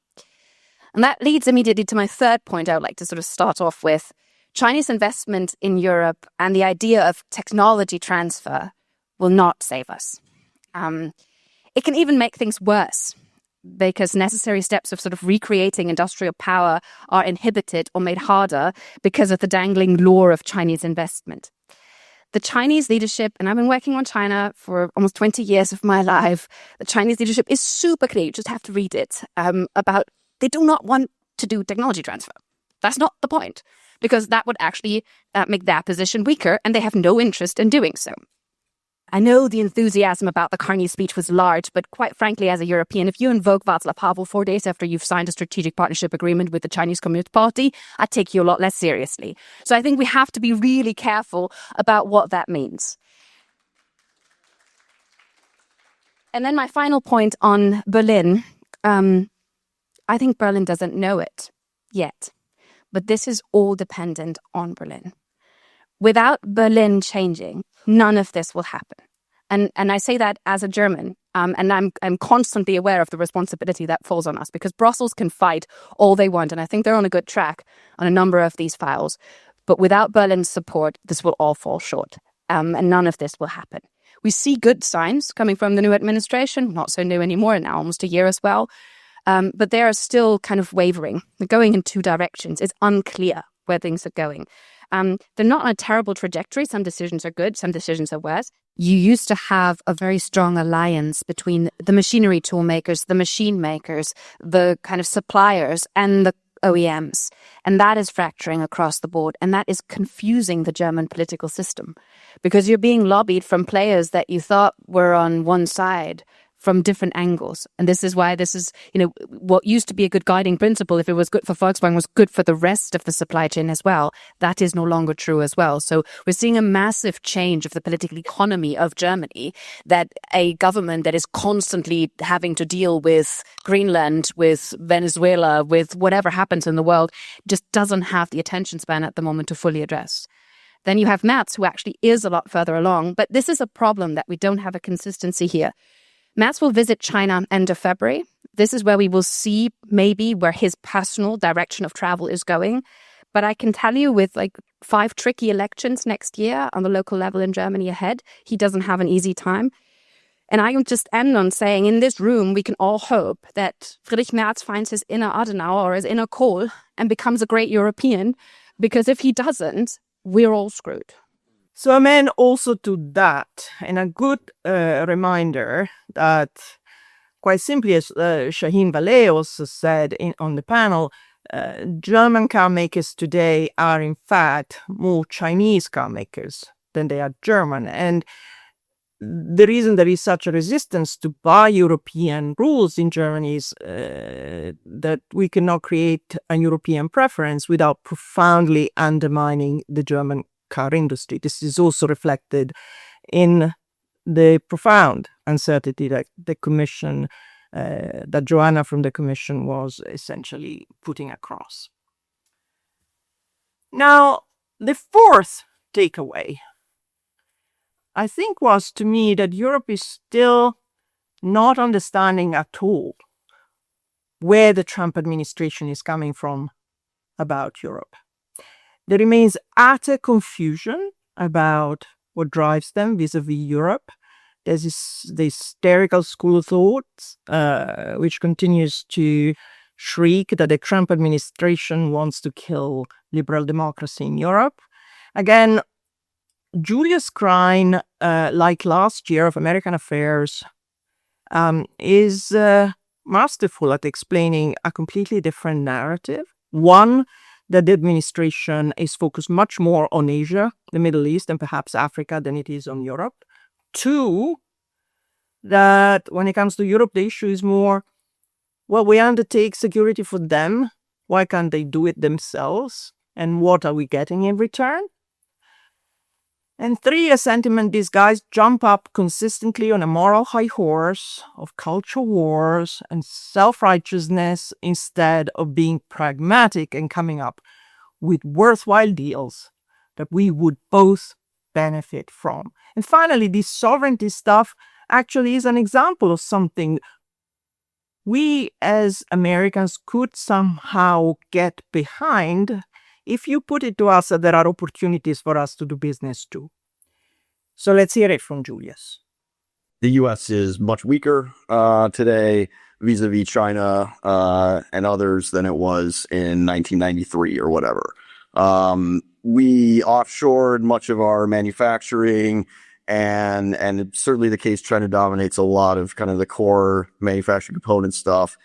And that leads immediately to my third point I would like to sort of start off with. Chinese investment in Europe and the idea of technology transfer will not save us. It can even make things worse, because necessary steps of sort of recreating industrial power are inhibited or made harder because of the dangling lure of Chinese investment. The Chinese leadership, and I've been working on China for almost 20 years of my life, the Chinese leadership is super clear, you just have to read it, about they do not want to do technology transfer. That's not the point, because that would actually make their position weaker, and they have no interest in doing so. I know the enthusiasm about the Carney speech was large, but quite frankly, as a European, if you invoke Václav Havel 4 days after you've signed a strategic partnership agreement with the Chinese Communist Party, I'd take you a lot less seriously. So I think we have to be really careful about what that means. And then my final point on Berlin. I think Berlin doesn't know it yet, but this is all dependent on Berlin. Without Berlin changing, none of this will happen. And I say that as a German, and I'm constantly aware of the responsibility that falls on us, because Brussels can fight all they want, and I think they're on a good track on a number of these files. But without Berlin's support, this will all fall short, and none of this will happen. We see good signs coming from the new administration, not so new anymore now, almost a year as well. But they are still kind of wavering. They're going in two directions. It's unclear where things are going. They're not on a terrible trajectory. Some decisions are good, some decisions are worse. You used to have a very strong alliance between the machinery tool makers, the machine makers, the kind of suppliers, and the OEMs. And that is fracturing across the board. And that is confusing the German political system, because you're being lobbied from players that you thought were on one side from different angles. And this is why this is, what used to be a good guiding principle, if it was good for Volkswagen, was good for the rest of the supply chain as well. That is no longer true as well. So we're seeing a massive change of the political economy of Germany, that a government that is constantly having to deal with Greenland, with Venezuela, with whatever happens in the world, just doesn't have the attention span at the moment to fully address. Then you have Merz, who actually is a lot further along. But this is a problem, that we don't have a consistency here. Merz will visit China end of February. This is where we will see maybe where his personal direction of travel is going. But I can tell you, with 5 tricky elections next year on the local level in Germany ahead, he doesn't have an easy time. And I can just end on saying, in this room, we can all hope that Friedrich Merz finds his inner Adenauer or his inner Kohl and becomes a great European. Because if he doesn't, we're all screwed. So amen also to that, and a good reminder that, quite simply, as Shaheen Valeh also said on the panel, German car makers today are in fact more Chinese car makers than they are German. And the reason there is such a resistance to buy European rules in Germany is that we cannot create a European preference without profoundly undermining the German car industry. This is also reflected in the profound uncertainty that the Commission, that Joanna from the Commission was essentially putting across. Now, the fourth takeaway, I think, was to me that Europe is still not understanding at all where the Trump administration is coming from about Europe. There remains utter confusion about what drives them vis-a-vis Europe. There's the hysterical school of thought, which continues to shriek that the Trump administration wants to kill liberal democracy in Europe. Again, Julius Krein, like last year of American Affairs, is masterful at explaining a completely different narrative. One, that the administration is focused much more on Asia, the Middle East, and perhaps Africa than it is on Europe. Two, that when it comes to Europe, the issue is more, well, we undertake security for them. Why can't they do it themselves? And what are we getting in return? And three, a sentiment these guys jump up consistently on a moral high horse of culture wars and self-righteousness instead of being pragmatic and coming up with worthwhile deals that we would both benefit from. And finally, this sovereignty stuff actually is an example of something we as Americans could somehow get behind if you put it to us that there are opportunities for us to do business too. So let's hear it from Julius. The U.S. is much weaker today vis-a-vis China and others than it was in 1993 or whatever. We offshored much of our manufacturing, and it's certainly the case China dominates a lot of kind of the core manufacturing component stuff.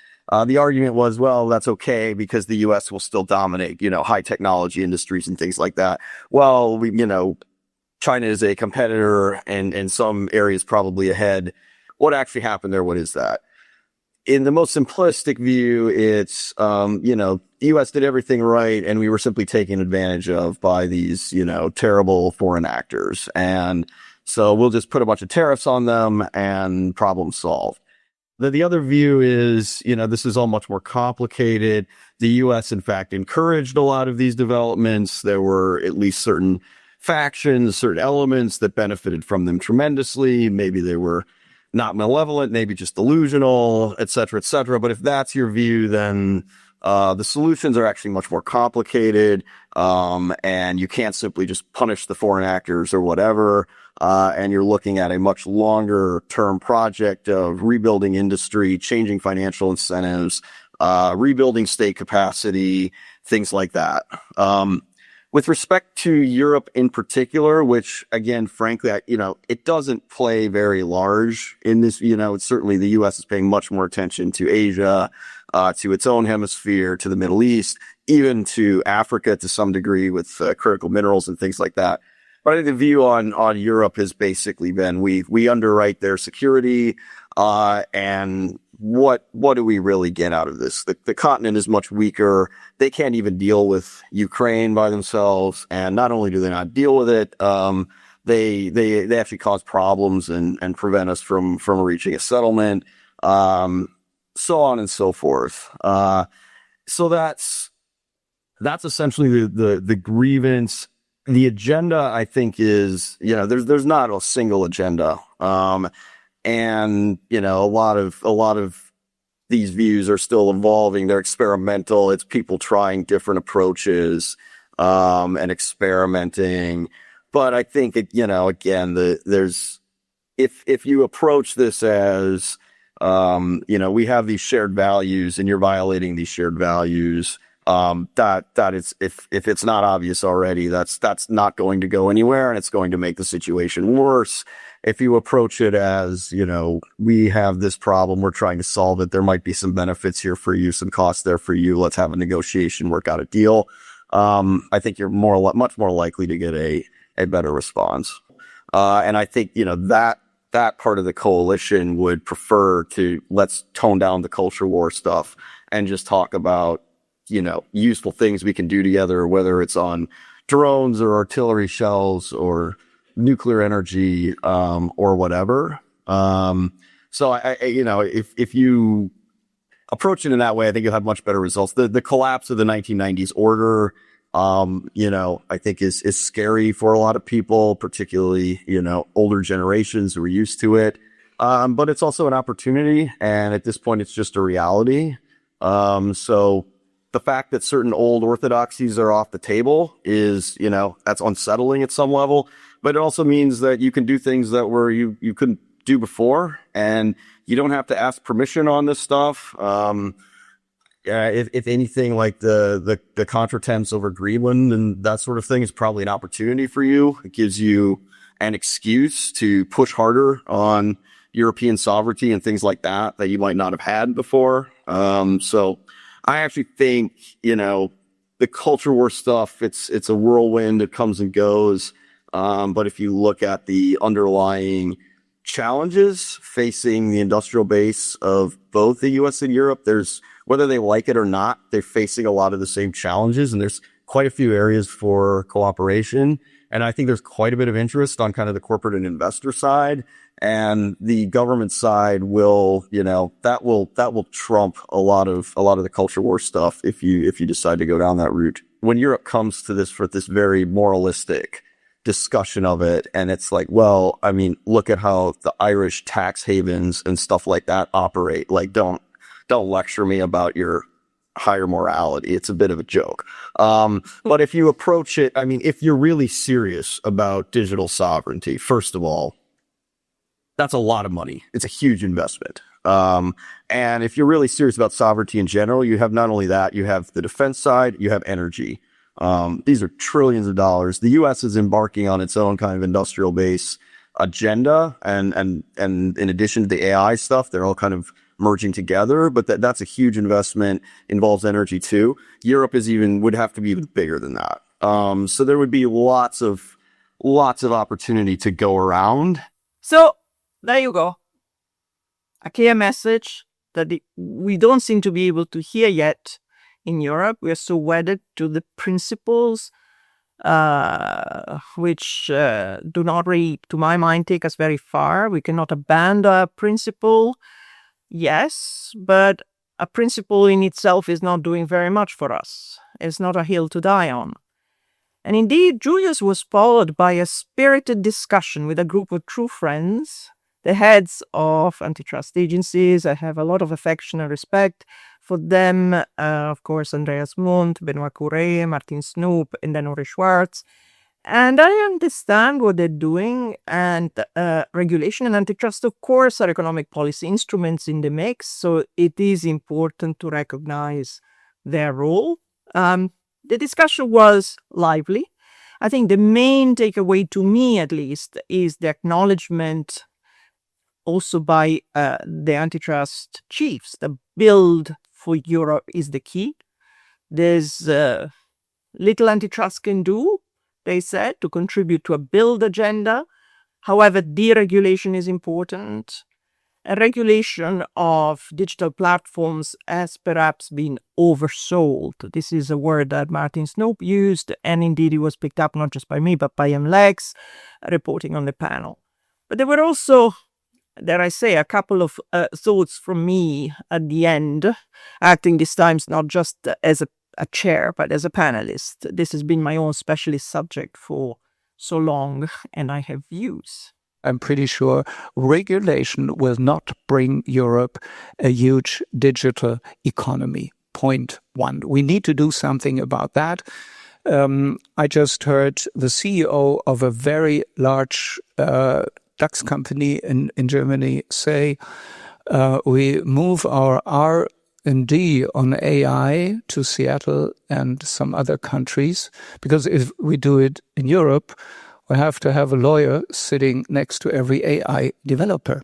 The argument was, well, that's okay because the U.S. will still dominate, high technology industries and things like that. Well, China is a competitor and in some areas probably ahead. What actually happened there? What is that? In the most simplistic view, it's, the U.S. did everything right and we were simply taken advantage of by these, terrible foreign actors. And so we'll just put a bunch of tariffs on them and problem solved. The other view is, this is all much more complicated. The U.S., in fact, encouraged a lot of these developments. There were at least certain factions, certain elements that benefited from them tremendously. Maybe they were not malevolent, maybe just delusional, et cetera, et cetera. But if that's your view, then the solutions are actually much more complicated, and you can't simply just punish the foreign actors or whatever. And you're looking at a much longer term project of rebuilding industry, changing financial incentives, rebuilding state capacity, things like that. With respect to Europe in particular, which again, frankly, it doesn't play very large in this, it's certainly the U.S. is paying much more attention to Asia, to its own hemisphere, to the Middle East, even to Africa to some degree with critical minerals and things like that. But I think the view on Europe has basically been we underwrite their security, and what do we really get out of this? The continent is much weaker. They can't even deal with Ukraine by themselves. And not only do they not deal with it, they actually cause problems and prevent us from reaching a settlement, so on and so forth. So that's essentially the grievance. The agenda, I think, is, there's not a single agenda. And, a lot of these views are still evolving. They're experimental. It's people trying different approaches, and experimenting. But I think, again, if you approach this as, we have these shared values and you're violating these shared values, that is, if it's not obvious already, that's not going to go anywhere and it's going to make the situation worse. If you approach it as, we have this problem, we're trying to solve it. There might be some benefits here for you, some costs there for you. Let's have a negotiation, work out a deal. I think you're much more likely to get a better response. And I think, that part of the coalition would prefer to let's tone down the culture war stuff and just talk about, useful things we can do together, whether it's on drones or artillery shells or nuclear energy, or whatever. So if you approach it in that way, I think you'll have much better results. The collapse of the 1990s order, I think is scary for a lot of people, particularly, older generations who are used to it. But it's also an opportunity. And at this point, it's just a reality. So the fact that certain old orthodoxies are off the table is, that's unsettling at some level, but it also means that you can do things that you couldn't do before, and you don't have to ask permission on this stuff. If anything, like the contretemps over Greenland and that sort of thing is probably an opportunity for you. It gives you an excuse to push harder on European sovereignty and things like that you might not have had before. So I actually think, the culture war stuff, it's a whirlwind. It comes and goes. But if you look at the underlying challenges facing the industrial base of both the U.S. and Europe, whether they like it or not, they're facing a lot of the same challenges. And there's quite a few areas for cooperation. And I think there's quite a bit of interest on kind of the corporate and investor side. And the government side will, that will trump a lot of the culture war stuff if you decide to go down that route. When Europe comes to this for this very moralistic discussion of it, and it's like, well, I mean, look at how the Irish tax havens and stuff like that operate. Like, don't lecture me about your higher morality. It's a bit of a joke. But if you approach it, I mean, if you're really serious about digital sovereignty, first of all, that's a lot of money. It's a huge investment. And if you're really serious about sovereignty in general, you have not only that, you have the defense side, you have energy. These are trillions of dollars. The U.S. is embarking on its own kind of industrial base agenda. And in addition to the AI stuff, they're all kind of merging together, but that's a huge investment, involves energy too. Europe would have to be even bigger than that. So there would be lots of lots of opportunity to go around. So there you go. A clear message that we don't seem to be able to hear yet in Europe. We are so wedded to the principles which do not really, to my mind, take us very far. We cannot abandon a principle, yes, but a principle in itself is not doing very much for us. It's not a hill to die on. And indeed, Julius was followed by a spirited discussion with a group of true friends, the heads of antitrust agencies. I have a lot of affection and respect for them. Of course, Andreas Mundt, Benoit Cœuré, Martin Snoop, and then Uri Schwartz. And I understand what they're doing. And regulation and antitrust, of course, are economic policy instruments in the mix. So it is important to recognize their role. The discussion was lively. I think the main takeaway, to me at least, is the acknowledgement also by the antitrust chiefs. The build for Europe is the key. There's little antitrust can do, they said, to contribute to a build agenda. However, deregulation is important. A regulation of digital platforms has perhaps been oversold. This is a word that Martin Snoop used, and indeed it was picked up not just by me, but by MLEX, reporting on the panel. But there were also, dare I say, a couple of thoughts from me at the end, acting this time not just as a chair, but as a panelist. This has been my own specialist subject for so long, and I have views. I'm pretty sure regulation will not bring Europe a huge digital economy. Point one. We need to do something about that. I just heard the CEO of a very large DAX company in Germany say, we move our R&D on AI to Seattle and some other countries, because if we do it in Europe, we have to have a lawyer sitting next to every AI developer.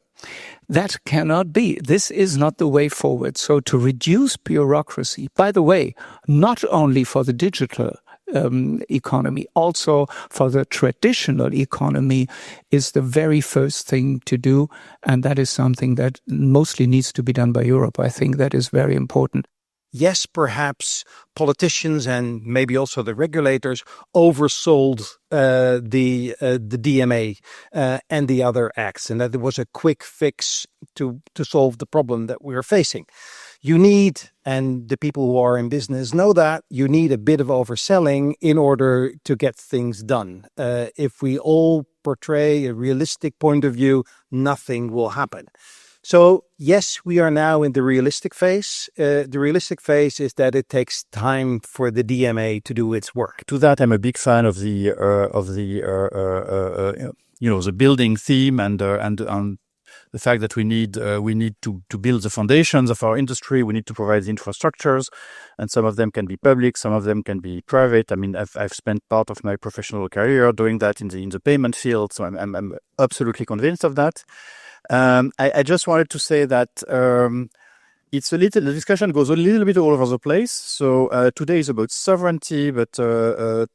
That cannot be. This is not the way forward. So to reduce bureaucracy, by the way, not only for the digital economy, also for the traditional economy, is the very first thing to do. And that is something that mostly needs to be done by Europe. I think that is very important. Yes, perhaps politicians and maybe also the regulators oversold the DMA and the other acts, and that there was a quick fix to solve the problem that we're facing. You need, and the people who are in business know that, you need a bit of overselling in order to get things done. If we all portray a realistic point of view, nothing will happen. So, yes, we are now in the realistic phase. The realistic phase is that it takes time for the DMA to do its work. To that, I'm a big fan of the building theme and the fact that we need to build the foundations of our industry. We need to provide the infrastructures, and some of them can be public, some of them can be private. I mean, I've spent part of my professional career doing that in the payment field, so I'm absolutely convinced of that. I just wanted to say that the discussion goes a little bit all over the place. So today is about sovereignty, but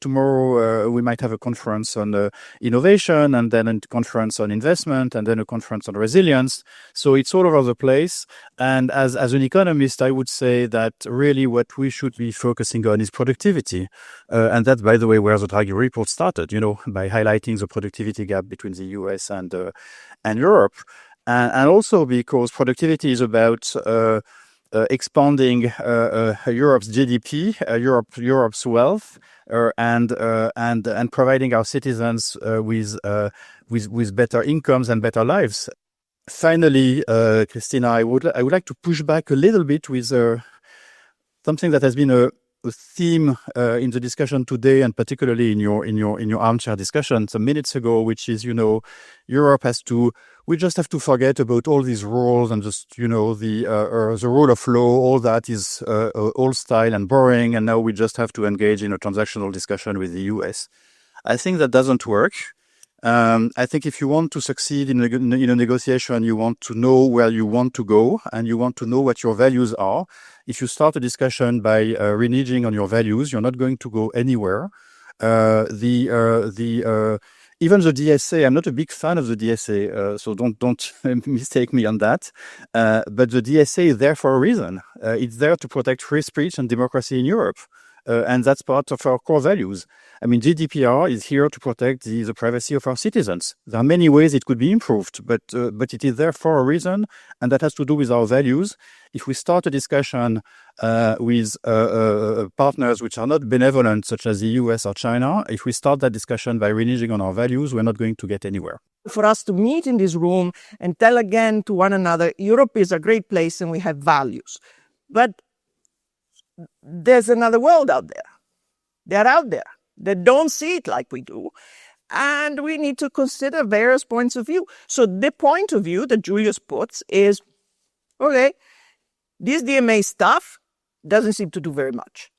tomorrow we might have a conference on innovation, and then a conference on investment, and then a conference on resilience. So it's all over the place. And as an economist, I would say that really what we should be focusing on is productivity. And that's, by the way, where the Draghi report started, by highlighting the productivity gap between the US and Europe. And also because productivity is about expanding Europe's GDP, Europe's wealth, and providing our citizens with better incomes and better lives. Finally, Cristina, I would like to push back a little bit with something that has been a theme in the discussion today, and particularly in your armchair discussion some minutes ago, which is, Europe we just have to forget about all these rules and just, the rule of law. All that is old style and boring, and now we just have to engage in a transactional discussion with the US. I think that doesn't work. I think if you want to succeed in a negotiation, you want to know where you want to go, and you want to know what your values are. If you start a discussion by reneging on your values, you're not going to go anywhere. The even the DSA, I'm not a big fan of the DSA, so don't mistake me on that. But the DSA is there for a reason. It's there to protect free speech and democracy in Europe. And that's part of our core values. I mean, GDPR is here to protect the privacy of our citizens. There are many ways it could be improved, but it is there for a reason, and that has to do with our values. If we start a discussion with partners which are not benevolent, such as the US or China, if we start that discussion by reneging on our values, we're not going to get anywhere. For us to meet in this room and tell again to one another, Europe is a great place and we have values. But there's another world out there. They're out there. They don't see it like we do. And we need to consider various points of view. So the point of view that Julius puts is, okay, this DMA stuff doesn't seem to do very much.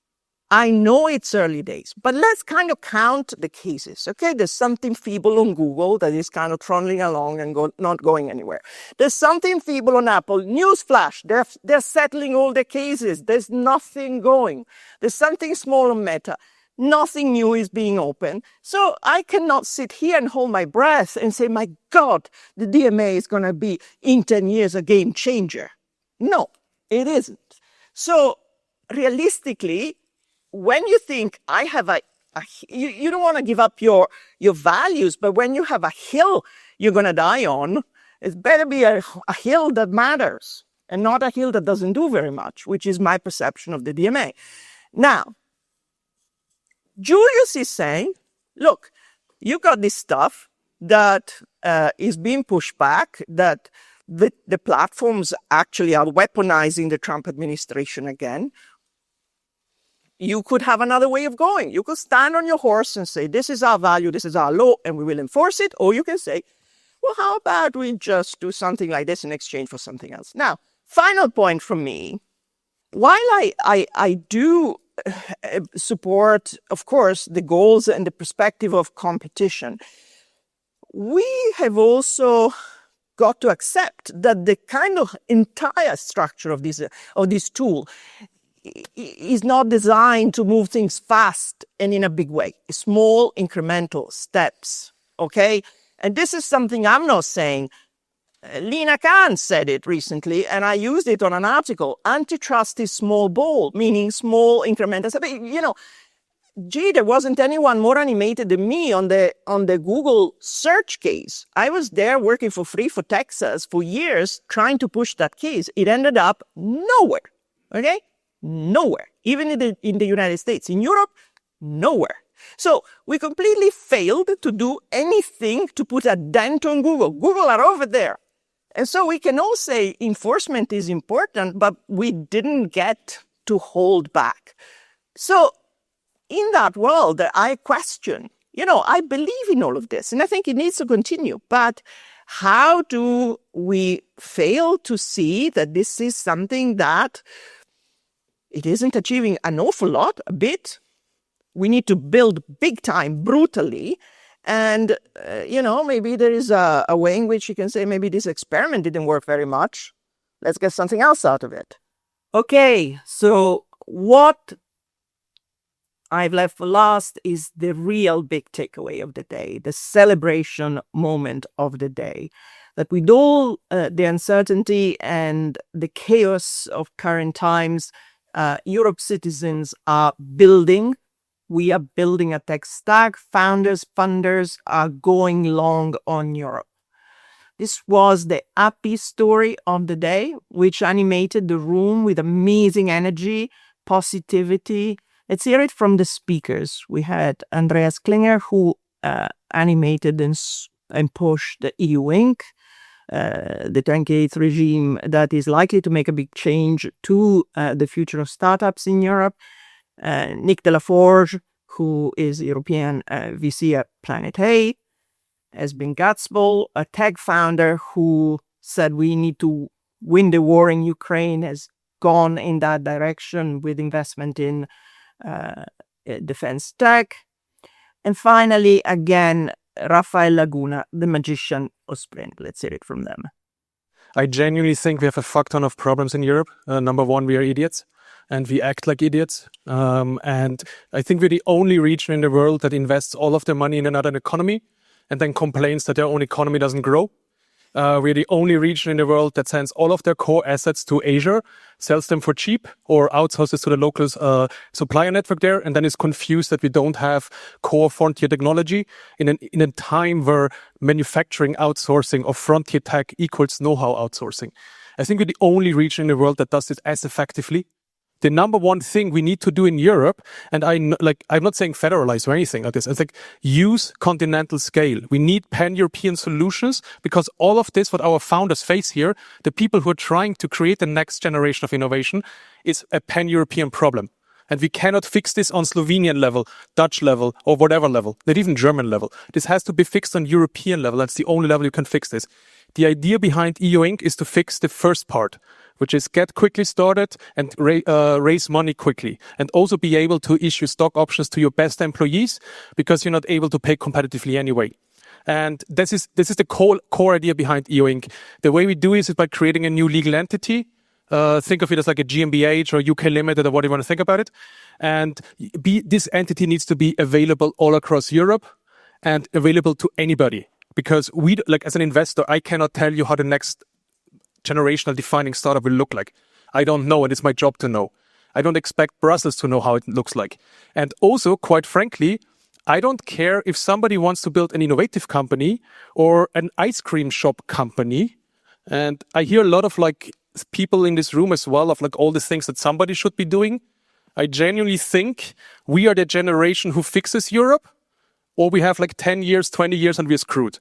I know it's early days, but let's kind of count the cases, okay? There's something feeble on Google that is kind of trundling along and not going anywhere. There's something feeble on Apple. Newsflash, they're settling all their cases. There's nothing going. There's something small on Meta. Nothing new is being opened. So I cannot sit here and hold my breath and say, my God, the DMA is going to be in 10 years a game changer. No, it isn't. So realistically, when you think I have you don't want to give up your values, but when you have a hill you're going to die on, it better be a hill that matters and not a hill that doesn't do very much, which is my perception of the DMA. Now, Julius is saying, look, you got this stuff that is being pushed back, that the platforms actually are weaponizing the Trump administration again. You could have another way of going. You could stand on your horse and say, this is our value, this is our law, and we will enforce it. Or you can say, well, how about we just do something like this in exchange for something else? Now, final point from me. While I do support, of course, the goals and the perspective of competition, we have also got to accept that the kind of entire structure of this tool is not designed to move things fast and in a big way. Small incremental steps, okay? And this is something I'm not saying. Lina Khan said it recently, and I used it on an article. Antitrust is small ball, meaning small incremental steps. You know, gee, there wasn't anyone more animated than me on the Google search case. I was there working for free for Texas for years trying to push that case. It ended up nowhere, okay? Nowhere, even in the United States. In Europe, nowhere. So we completely failed to do anything to put a dent on Google. Google are over there. And so we can all say enforcement is important, but we didn't get to hold back. So in that world, I question, I believe in all of this, and I think it needs to continue. But how do we fail to see that this is something that it isn't achieving an awful lot, a bit? We need to build big time, brutally. And, maybe there is a way in which you can say maybe this experiment didn't work very much. Let's get something else out of it. Okay, so what I've left for last is the real big takeaway of the day, the celebration moment of the day. That with all the uncertainty and the chaos of current times, Europe citizens are building. We are building a tech stack. Founders, funders are going long on Europe. This was the happy story of the day, which animated the room with amazing energy, positivity. Let's hear it from the speakers. We had Andreas Klinger, who animated and pushed the EU Inc., the 28th regime that is likely to make a big change to the future of startups in Europe. Nick Delaforge, who is European VC at Planet A, has been Gatsbull, a tech founder who said we need to win the war in Ukraine, has gone in that direction with investment in defense tech. And finally, again, Rafael Laguna, the magician of Sprint. Let's hear it from them. I genuinely think we have a fuck ton of problems in Europe. Number one, we are idiots. And we act like idiots. And I think we're the only region in the world that invests all of their money in another economy. and then complains that their own economy doesn't grow. We're the only region in the world that sends all of their core assets to Asia, sells them for cheap, or outsources to the local supplier network there, and then is confused that we don't have core frontier technology in a time where manufacturing outsourcing of frontier tech equals know-how outsourcing. I think we're the only region in the world that does this as effectively. The number one thing we need to do in Europe, and I'm not saying federalize or anything like this, I think use continental scale. We need pan-European solutions because all of this, what our founders face here, the people who are trying to create the next generation of innovation, is a pan-European problem. And we cannot fix this on Slovenian level, Dutch level, or whatever level, not even German level. This has to be fixed on European level. That's the only level you can fix this. The idea behind EU Inc. is to fix the first part, which is get quickly started and raise money quickly, and also be able to issue stock options to your best employees because you're not able to pay competitively anyway. And this is the core idea behind EU Inc. The way we do is by creating a new legal entity. Think of it as like a GmbH or UK Limited or whatever you want to think about it. And this entity needs to be available all across Europe and available to anybody. Because as an investor, I cannot tell you how the next generational defining startup will look like. I don't know, and it's my job to know. I don't expect Brussels to know how it looks like. And also, quite frankly, I don't care if somebody wants to build an innovative company or an ice cream shop company. And I hear a lot of people in this room as well of all the things that somebody should be doing. I genuinely think we are the generation who fixes Europe, or we have 10 years, 20 years, and we're screwed.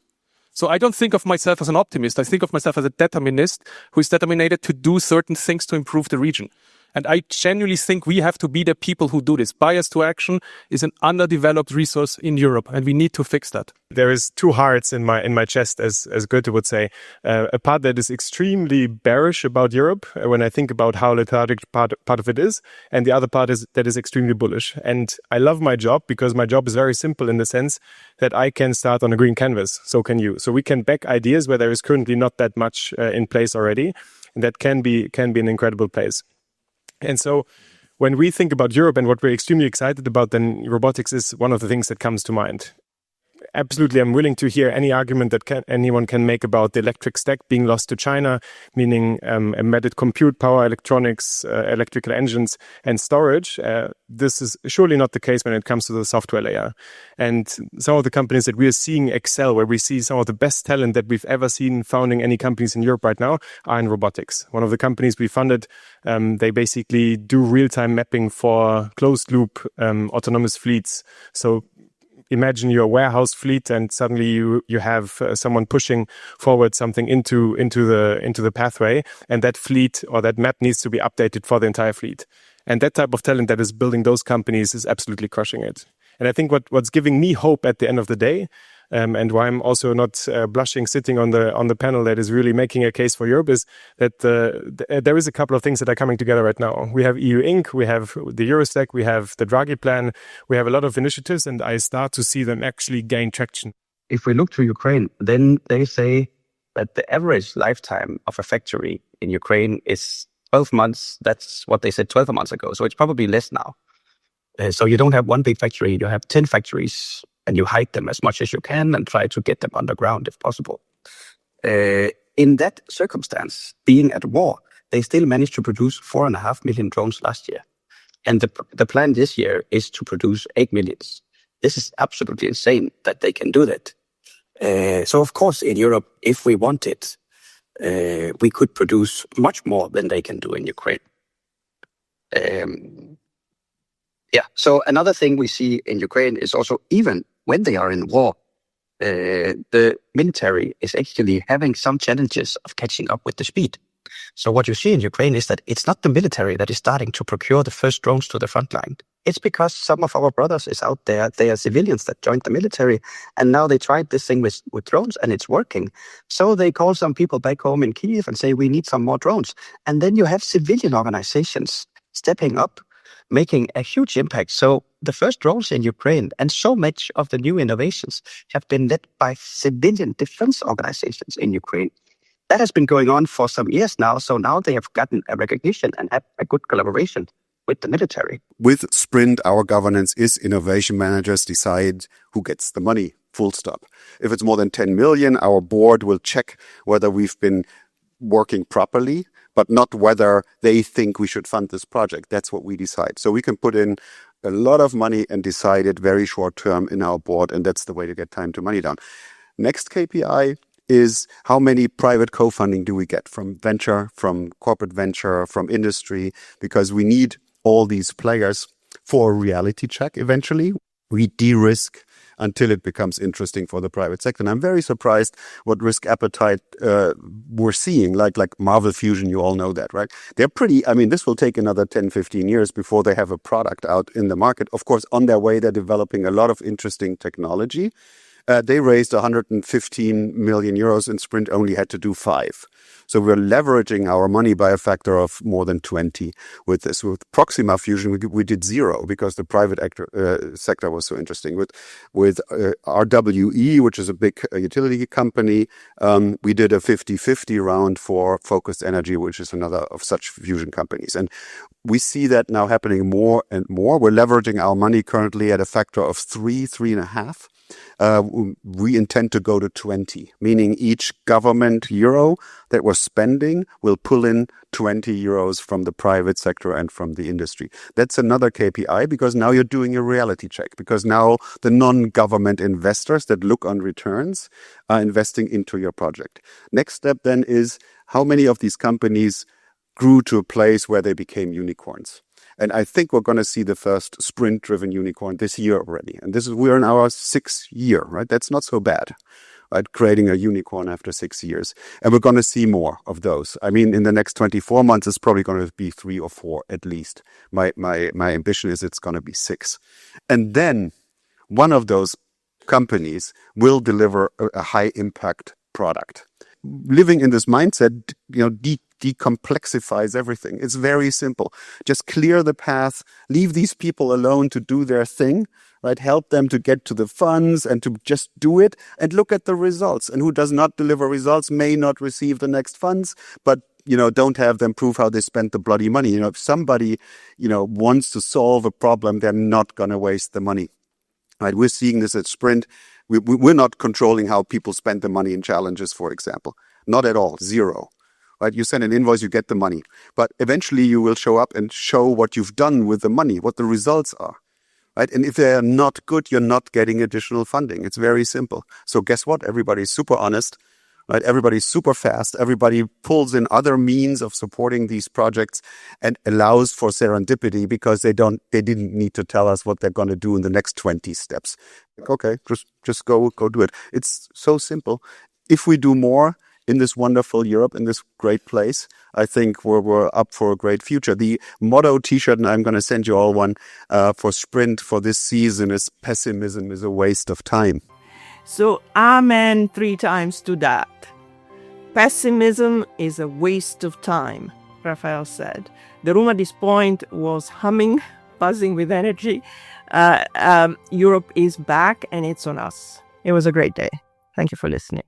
So I don't think of myself as an optimist. I think of myself as a determinist who is determined to do certain things to improve the region. And I genuinely think we have to be the people who do this. Bias to action is an underdeveloped resource in Europe, and we need to fix that. There is two hearts in my chest, as Goethe would say. A part that is extremely bearish about Europe when I think about how lethargic part of it is, and the other part that is extremely bullish. And I love my job because my job is very simple in the sense that I can start on a green canvas. So can you. So we can back ideas where there is currently not that much in place already, and that can be an incredible place. And so when we think about Europe and what we're extremely excited about, then robotics is one of the things that comes to mind. Absolutely, I'm willing to hear any argument that anyone can make about the electric stack being lost to China, meaning embedded compute power, electronics, electrical engines, and storage. This is surely not the case when it comes to the software layer. And some of the companies that we are seeing excel, where we see some of the best talent that we've ever seen founding any companies in Europe right now, are in robotics. One of the companies we funded, they basically do real-time mapping for closed-loop autonomous fleets. So imagine your warehouse fleet, and suddenly you have someone pushing forward something into the pathway, and that fleet or that map needs to be updated for the entire fleet. And that type of talent that is building those companies is absolutely crushing it. And I think what's giving me hope at the end of the day, and why I'm also not blushing sitting on the panel that is really making a case for Europe, is that there is a couple of things that are coming together right now. We have EU Inc., we have the Eurostack, we have the Draghi plan, we have a lot of initiatives, and I start to see them actually gain traction. If we look to Ukraine, then they say that the average lifetime of a factory in Ukraine is 12 months. That's what they said 12 months ago. So it's probably less now. So you don't have one big factory, you have 10 factories, and you hide them as much as you can and try to get them underground if possible. In that circumstance, being at war, they still managed to produce 4.5 million drones last year. And the plan this year is to produce 8 million. This is absolutely insane that they can do that. So of course, in Europe, if we wanted, we could produce much more than they can do in Ukraine. So another thing we see in Ukraine is also, even when they are in war, the military is actually having some challenges of catching up with the speed. So what you see in Ukraine is that it's not the military that is starting to procure the first drones to the front line. It's because some of our brothers is out there. They are civilians that joined the military, and now they tried this thing with drones and it's working. So they call some people back home in Kyiv and say, we need some more drones. And then you have civilian organizations stepping up, making a huge impact. So the first drones in Ukraine and so much of the new innovations have been led by civilian defense organizations in Ukraine. That has been going on for some years now. So now they have gotten a recognition and have a good collaboration with the military. With Sprint, our governance is innovation managers decide who gets the money full stop. If it's more than 10 million, our board will check whether we've been working properly, but not whether they think we should fund this project. That's what we decide. So we can put in a lot of money and decide it very short term in our board, and that's the way to get time to money down. Next KPI is how many private co-funding do we get from venture, from corporate venture, from industry, because we need all these players for a reality check eventually. We de-risk until it becomes interesting for the private sector. And I'm very surprised what risk appetite we're seeing, like Marvel Fusion, you all know that, right? They're pretty, I mean, this will take another 10, 15 years before they have a product out in the market. Of course, on their way, they're developing a lot of interesting technology. They raised 115 million euros and Sprint only had to do 5. So we're leveraging our money by a factor of more than 20 with this. With Proxima Fusion, we did 0 because the private sector was so interesting. With RWE, which is a big utility company, we did a 50-50 round for Focused Energy, which is another of such fusion companies. And we see that now happening more and more. We're leveraging our money currently at a factor of 3.5. We intend to go to 20, meaning each government euro that we're spending will pull in 20 euros from the private sector and from the industry. That's another KPI because now you're doing a reality check, because now the non-government investors that look on returns are investing into your project. Next step then is how many of these companies grew to a place where they became unicorns. And I think we're going to see the first sprint-driven unicorn this year already. And we're in our 6th year, right? That's not so bad, right? Creating a unicorn after 6 years. And we're going to see more of those. I mean, in the next 24 months, it's probably going to be 3 or 4 at least. My ambition is it's going to be 6. And then one of those companies will deliver a high-impact product. Living in this mindset, decomplexifies everything. It's very simple. Just clear the path, leave these people alone to do their thing, right? Help them to get to the funds and to just do it and look at the results. And who does not deliver results may not receive the next funds, but don't have them prove how they spent the bloody money. If somebody, wants to solve a problem, they're not going to waste the money. Right? We're seeing this at Sprint. We're not controlling how people spend the money in challenges, for example. Not at all. 0. Right? You send an invoice, you get the money. But eventually you will show up and show what you've done with the money, what the results are. Right? And if they're not good, you're not getting additional funding. It's very simple. So guess what? Everybody's super honest. Right? Everybody's super fast. Everybody pulls in other means of supporting these projects and allows for serendipity because they didn't need to tell us what they're going to do in the next 20 steps. Okay, just go do it. It's so simple. If we do more in this wonderful Europe, in this great place, I think we're up for a great future. The motto T-shirt, and I'm going to send you all one for Sprint for this season, is pessimism is a waste of time. So amen 3 times to that. Pessimism is a waste of time, Raphael said. The room at this point was humming, buzzing with energy. Europe is back and it's on us. It was a great day. Thank you for listening.